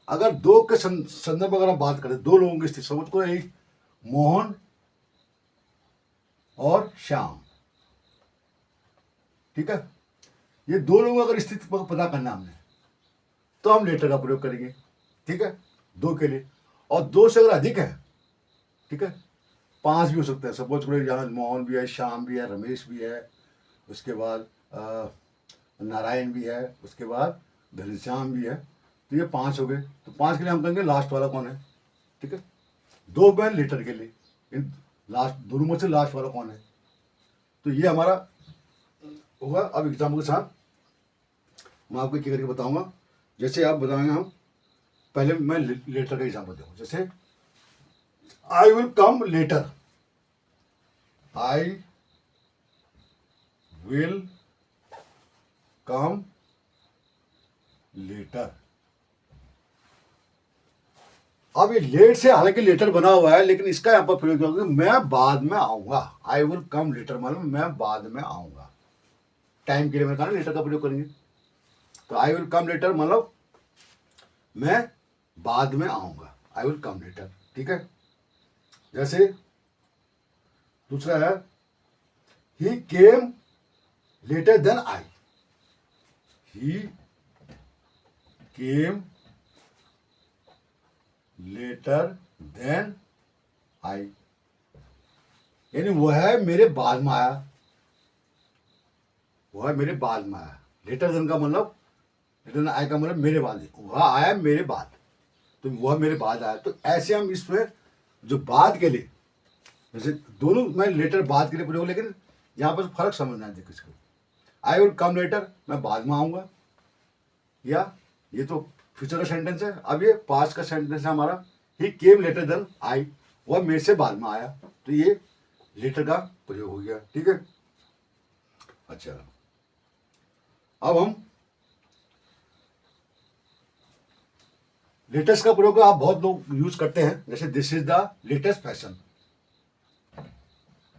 अगर दो के संदर्भ में अगर हम बात करें, दो लोगों की स्थिति, समझ को एक मोहन और श्याम, ठीक है। ये दो लोगों अगर स्थिति पता करना हमने, तो हम लेटर का प्रयोग करेंगे, ठीक है, दो के लिए। और दो से अगर अधिक है, ठीक है, पांच भी हो सकते हैं, सपोज करो यहाँ मोहन भी है, श्याम भी है, रमेश भी है, उसके बाद नारायण भी है, उसके बाद घनश्याम भी है, तो ये पांच हो गए। तो पांच के लिए हम कहेंगे लास्ट वाला कौन है, ठीक है। दो बैन लेटर के लिए, इन लास्ट दोनों में से लास्ट वाला कौन है, तो ये हमारा होगा। अब एग्जाम्पल के साथ मैं आपको क्या करके बताऊंगा। जैसे आप बताएंगे, हम पहले मैं लेटर का एग्जाम्पल दूंगा। जैसे I will come later, I will come later. अब ये लेट से हालांकि लेटर बना हुआ है, लेकिन इसका यहाँ पर प्रयोग होगा मैं बाद में आऊंगा। आई विल कम लेटर मतलब मैं बाद में आऊंगा, टाइम के लिए मैं कहा लेटर का प्रयोग करेंगे। तो आई विल कम लेटर मतलब मैं बाद में आऊंगा, आई विल कम लेटर, ठीक है। जैसे दूसरा है he came later than I, he came later than I, यानी वह मेरे बाद में आया, वह मेरे बाद में आया। लेटर देन का मतलब, लेटर देन आई का मतलब मेरे बाद, वह आया मेरे बाद, तो वह मेरे बाद आया। तो ऐसे हम इसमें जो बाद के लिए, जैसे दोनों मैं लेटर बाद के लिए प्रयोग, लेकिन यहाँ पर फर्क समझना है किसको। आई विल कम लेटर मैं बाद में आऊंगा, या ये तो फ्यूचर का सेंटेंस है। अब ये पास्ट का सेंटेंस है हमारा, ही केम लेटर देन आई, वह मेरे से बाद में आया, तो ये लेटर का प्रयोग हो गया, ठीक है। अच्छा, अब हम लेटेस्ट का प्रयोग आप बहुत लोग यूज करते हैं, जैसे this is the latest fashion,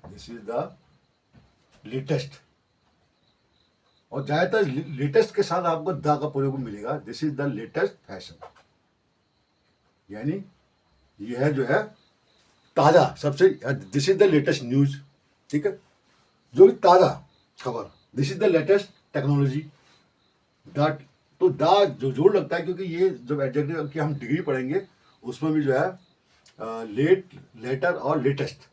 this is the latest. और ज्यादातर लेटेस्ट के साथ आपको द का प्रयोग मिलेगा, this is the latest fashion, यानी यह जो है ताजा सबसे, this is the latest news, ठीक है, जो भी ताजा खबर, this is the latest technology. That, तो दा जो जोड़ लगता है, क्योंकि ये जब एडजेक्टिव की हम डिग्री पढ़ेंगे उसमें भी जो है लेट, लेटर और लेटेस्ट,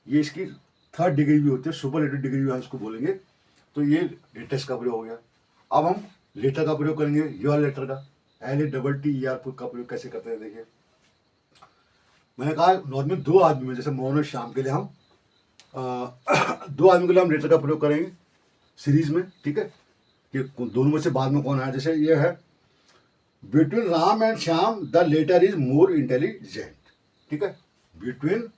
ये इसकी थर्ड डिग्री भी होती है, सुपरलेटिव डिग्री भी हम इसको बोलेंगे। तो ये लेटेस्ट का प्रयोग हो गया। अब हम लेटर का प्रयोग करेंगे, योर लेटर का, LATTER का प्रयोग कैसे करते हैं देखिए। मैंने कहा नॉर्मली दो आदमी में, जैसे मोहन और श्याम के लिए हम दो आदमी के लिए हम लेटर का प्रयोग करेंगे सीरीज में, ठीक है। कि दोनों में से बाद में कौन आया, जैसे ये है between Ram and Shyam the latter is more intelligent, ठीक है। बिटवीन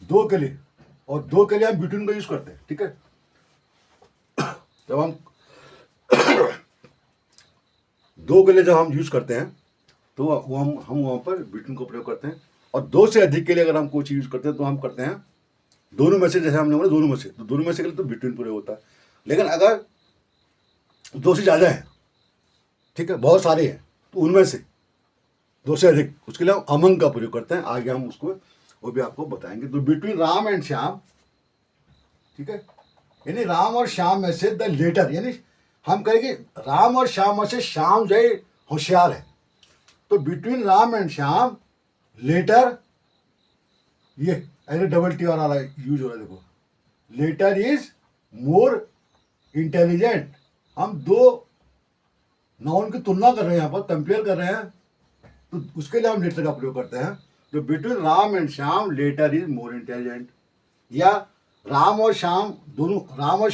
दो के लिए, और दो के लिए हम बिटवीन का यूज करते हैं, ठीक है। जब हम दो के लिए जब हम यूज करते हैं तो वो हम वहाँ पर बिटवीन का प्रयोग करते हैं। और दो से अधिक के लिए अगर हम कोई चीज यूज करते हैं तो हम करते हैं दोनों में से, जैसे हमने बोला दोनों में से, तो दोनों में से के लिए तो बिटवीन प्रयोग होता है। लेकिन अगर दो से ज्यादा है, ठीक है, बहुत सारे हैं, तो उनमें से दो से अधिक, उसके लिए हम अमंग का प्रयोग करते हैं। आगे हम उसको वो भी आपको बताएंगे। तो बिटवीन राम एंड श्याम, ठीक है, यानी राम और श्याम में से द लेटर, यानी हम कहेंगे राम और श्याम में से श्याम जो है होशियार है, तो between Ram and Shyam latter, ये LATTER आ रहा है, यूज हो रहा है, देखो, लेटर इज मोर इंटेलिजेंट। हम दो नाउन की तुलना कर रहे हैं, यहाँ पर कंपेयर कर रहे हैं, तो उसके लिए हम लेटर का प्रयोग करते हैं। तो between Ram and Shyam latter is more intelligent, या राम और श्याम दोनों, राम और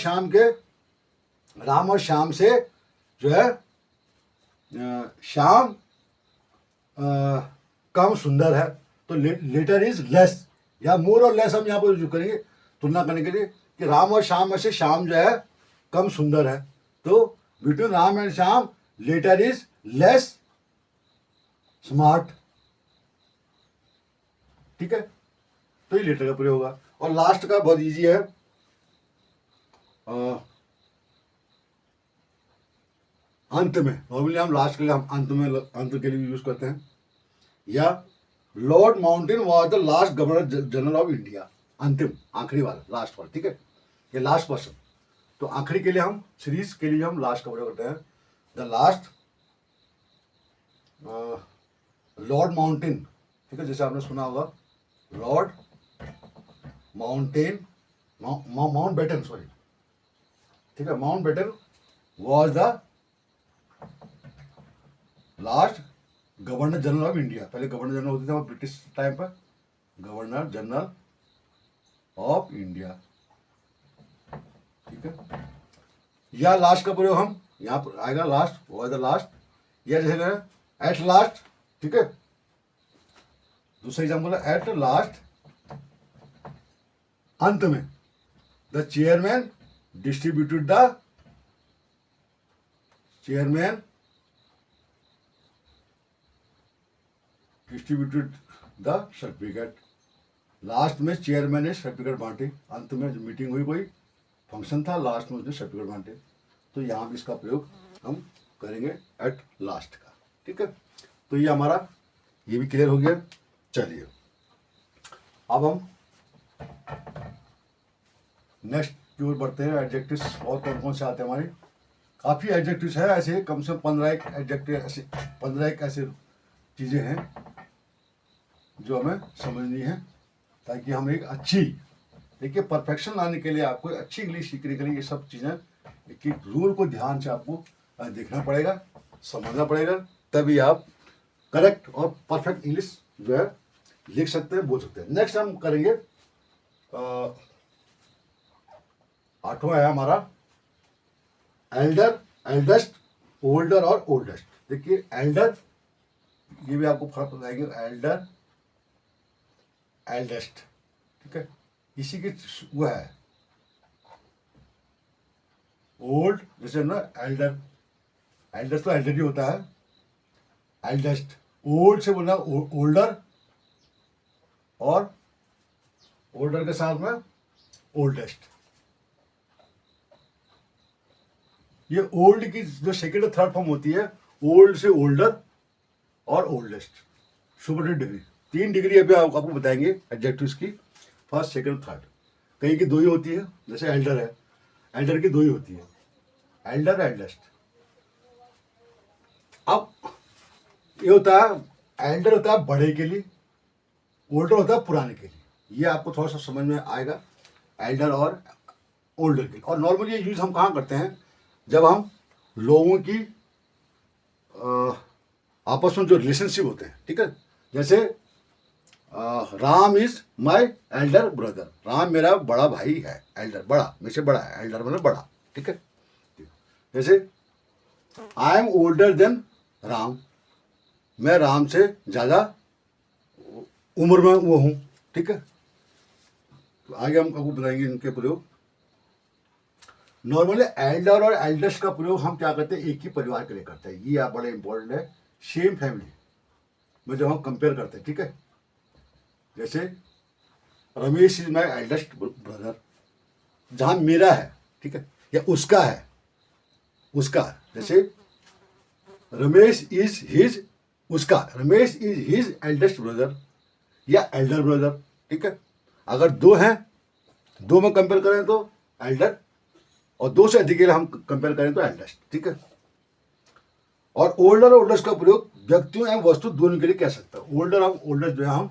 श्याम से जो है श्याम कम सुंदर है, तो लेटर इज लेस, या मोर और लेस हम यहाँ पर यूज करेंगे तुलना करने के लिए कि राम और श्याम में से श्याम जो है कम सुंदर है। तो between Ram and Shyam latter is less smart, ठीक है। तो ये लेटर का प्रयोग होगा। और लास्ट का बहुत इजी है, अंत में। नॉर्मली हम लास्ट के लिए हम अंत के लिए यूज करते हैं। या Lord mountain was the last governor general of India, अंतिम, आखिरी वाला, लास्ट वाला, ठीक है, ये लास्ट पर्सन। तो आखिरी के लिए हम सीरीज के लिए हम लास्ट का प्रयोग करते हैं, द लास्ट लॉर्ड माउंटेन, ठीक है, जैसे आपने सुना होगा Lord Mountain, Mountbatten, sorry, ठीक है, Mountbatten was the last governor general of India. पहले गवर्नर जनरल होते थे ब्रिटिश टाइम पर, गवर्नर जनरल ऑफ इंडिया, ठीक है। या लास्ट का प्रयोग हम यहाँ पर आएगा, लास्ट वॉज द लास्ट, या जैसे एट लास्ट, ठीक है। दूसरा एग्जाम्पल है एट लास्ट, अंत में, the chairman distributed the, chairman distributed the certificate. Last में चेयरमैन ने सर्टिफिकेट बांटे, अंत में जो मीटिंग हुई, कोई फंक्शन था, लास्ट में उसने सर्टिफिकेट बांटे। तो यहाँ भी इसका प्रयोग हम करेंगे एट लास्ट का, ठीक है। तो ये हमारा ये भी क्लियर हो गया। चलिए अब हम नेक्स्ट की ओर बढ़ते हैं। एडजेक्टिव्स और कौन कौन से आते हैं हमारे, काफ़ी एडजेक्टिव्स है ऐसे, कम से कम 15 एडजेक्टिव ऐसे, 15 ऐसे चीज़ें हैं जो हमें समझनी है, ताकि हम एक अच्छी, देखिए परफेक्शन लाने के लिए, आपको अच्छी इंग्लिश सीखने के लिए ये सब चीज़ें, एक एक रूल को ध्यान से आपको देखना पड़ेगा, समझना पड़ेगा, तभी आप करेक्ट और परफेक्ट इंग्लिश जो है लिख सकते हैं, बोल सकते हैं। नेक्स्ट हम करेंगे 8वां है हमारा एल्डर, एल्डेस्ट, ओल्डर और ओल्डेस्ट। देखिए एल्डर, ये भी आपको फर्क बताएंगे, एल्डर, एल्डेस्ट, ठीक है, इसी के वो है। ओल्ड जैसे ना एल्डर, एल्डेस्ट तो एल्डर ही होता है, एल्डेस्ट, ओल्ड से बोलना ओल्डर, और ओल्डर के साथ में ओल्डेस्ट। ये ओल्ड की जो सेकेंड और थर्ड फॉर्म होती है, ओल्ड से ओल्डर और ओल्डेस्ट, सुपर डिग्री, 3 डिग्री अभी आपको बताएंगे एडजेक्टिव्स की, फर्स्ट सेकंड थर्ड। कहीं की 2 ही होती है, जैसे एल्डर है, एल्डर की 2 ही होती है, एल्डर, एल्डेस्ट। अब ये होता है, एल्डर होता है बड़े के लिए, ओल्डर होता है पुराने के लिए। ये आपको थोड़ा सा समझ में आएगा, एल्डर और ओल्डर के लिए। और नॉर्मली ये यूज़ हम कहाँ करते हैं, जब हम लोगों की आपस में जो रिलेशनशिप होते हैं, ठीक है। जैसे Ram is my elder brother, Ram मेरा बड़ा भाई है, एल्डर बड़ा, मेरे से बड़ा है, एल्डर मतलब बड़ा, ठीक है। जैसे I am older than Ram, मैं राम से ज़्यादा उम्र में वो हूँ, ठीक है। तो आगे हम आपको बताएंगे इनके प्रयोग। नॉर्मली एल्डर और एल्डर्स का प्रयोग हम क्या करते हैं, एक ही परिवार के लिए करते हैं। ये आप बड़ा इंपॉर्टेंट है, सेम फैमिली में जब हम कंपेयर करते हैं, ठीक है। जैसे Ramesh is my eldest brother, जहाँ मेरा है, ठीक है, या उसका है, उसका। जैसे रमेश इज हिज, उसका, Ramesh is his eldest brother या एल्डर ब्रदर, ठीक है। अगर दो हैं, दो में कंपेयर करें तो एल्डर, और दो से अधिक के लिए हम कंपेयर करें तो एल्डेस्ट, ठीक है। और ओल्डर और ओल्डेस्ट का प्रयोग व्यक्तियों एवं वस्तु दोनों के लिए कह सकते हैं। ओल्डर, हम ओल्डर जो है हम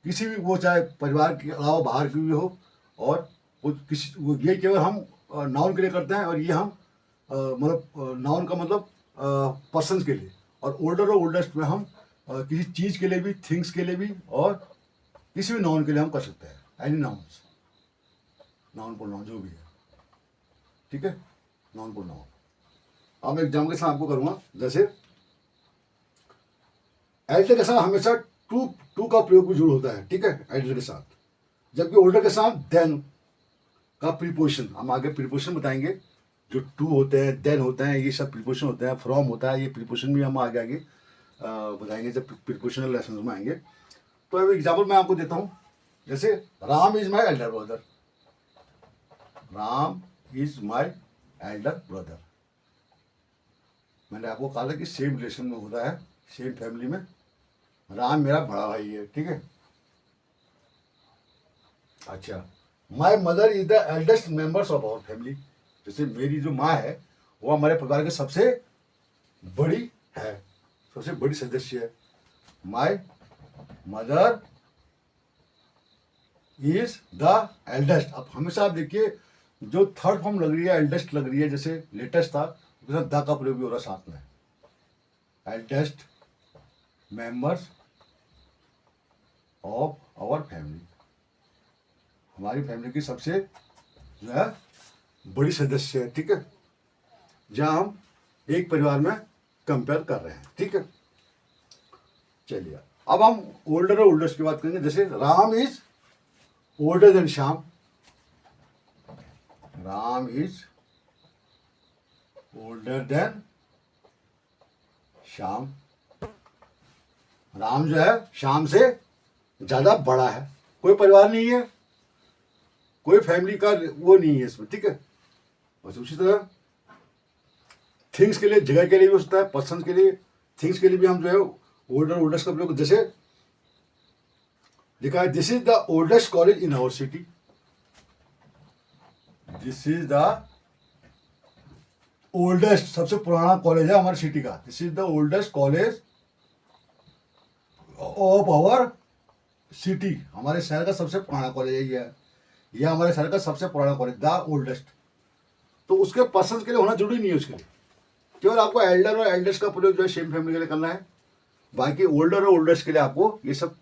किसी भी, वो चाहे परिवार के अलावा बाहर की भी हो, और वो किसी, वो ये केवल हम नाउन के लिए करते हैं, और ये हम मतलब नाउन का मतलब पर्सन के लिए। और ओल्डर और ओल्डेस्ट में हम किसी चीज़ के लिए भी, थिंग्स के लिए भी, और किसी भी नाउन के लिए हम कर सकते हैं। एनी नाउन्स, नाउन प्रोनाउन जो भी है, ठीक है, नाउन प्रोनाउन। अब मैं एग्जाम्पल के साथ आपको करूँगा। जैसे एल्डर के साथ हमेशा टू का प्रयोग भी जरूर होता है, ठीक है, एल्डर के साथ। जबकि ओल्डर के साथ देन का प्रीपोजिशन, हम आगे प्रीपोजिशन बताएंगे। जो टू होते हैं, देन होते हैं, ये सब प्रीपोजिशन होते हैं। फ्रॉम होता है, ये प्रीपोजिशन भी हम आगे आगे बताएंगे जब प्रीपोजिशनल लेसन में आएंगे। तो अब एग्जाम्पल मैं आपको देता हूँ। जैसे Ram is my elder brother, Ram is my elder brother. मैंने आपको कहा था कि सेम रिलेशन में होता है, सेम फैमिली में। राम मेरा बड़ा भाई है, ठीक है। अच्छा, my mother is the eldest members of our family. जैसे मेरी जो माँ है वो हमारे परिवार के सबसे बड़ी है, सबसे बड़ी सदस्य है। माई मदर इज द एल्डेस्ट। अब हमेशा आप देखिए, जो थर्ड फॉर्म लग रही है, एल्डेस्ट लग रही है, जैसे लेटेस्ट था, उसके साथ द का प्रयोग भी हो रहा है साथ में। Eldest members of our family, हमारी फैमिली की सबसे जो है बड़ी सदस्य है, ठीक है, जहां हम एक परिवार में कंपेयर कर रहे हैं, ठीक है। चलिए, अब हम ओल्डर और ओल्डेस्ट की बात करेंगे। जैसे Ram is older than Shyam, Ram is older than Shyam. Ram जो है श्याम से ज्यादा बड़ा है। कोई परिवार नहीं है, कोई फैमिली का वो नहीं है इसमें, ठीक है। बस उसी तरह थिंग्स के लिए, जगह के लिए भी हो सकता है, पर्सन के लिए, थिंग्स के लिए भी हम जो है ओल्डर ओल्डेस्ट का प्रयोग। जैसे लिखा है, this is the oldest college in our city, this is the oldest, सबसे पुराना कॉलेज है हमारी सिटी का। This is the oldest college of our city, हमारे शहर का सबसे पुराना कॉलेज है ये। यह हमारे शहर का सबसे पुराना कॉलेज, द ओल्डेस्ट। तो उसके पर्सन के लिए होना जरूरी नहीं है, उसके लिए केवल आपको एल्डर और एल्डेस्ट का प्रयोग जो है सेम फैमिली के लिए करना है। बाकी ओल्डर और ओल्डेस्ट के लिए आपको ये सब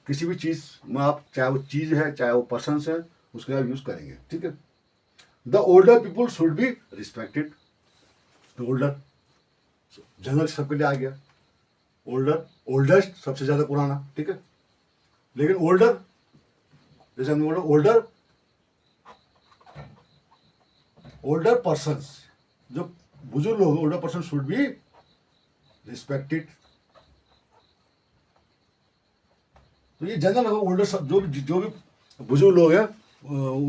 किसी भी चीज़ में, आप चाहे वो चीज़ है चाहे वो पर्सन है, उसके लिए आप यूज़ करेंगे, ठीक है। The older people should be respected, the older general सबके लिए आ गया। ओल्डर, ओल्डेस्ट सबसे ज़्यादा पुराना, ठीक है। लेकिन ओल्डर, जैसे हमने बोला ओल्डर, ओल्डर पर्सन, जो बुजुर्ग लोग, older person should be respected. तो ये जनरल होगा, ओल्डर जो भी बुजुर्ग लोग हैं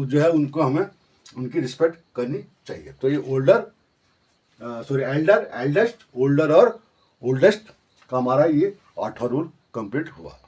जो है उनको हमें उनकी रिस्पेक्ट करनी चाहिए। तो ये older, sorry Elder, eldest, older और ओल्डेस्ट का हमारा ये 8वां रूल कंप्लीट हुआ।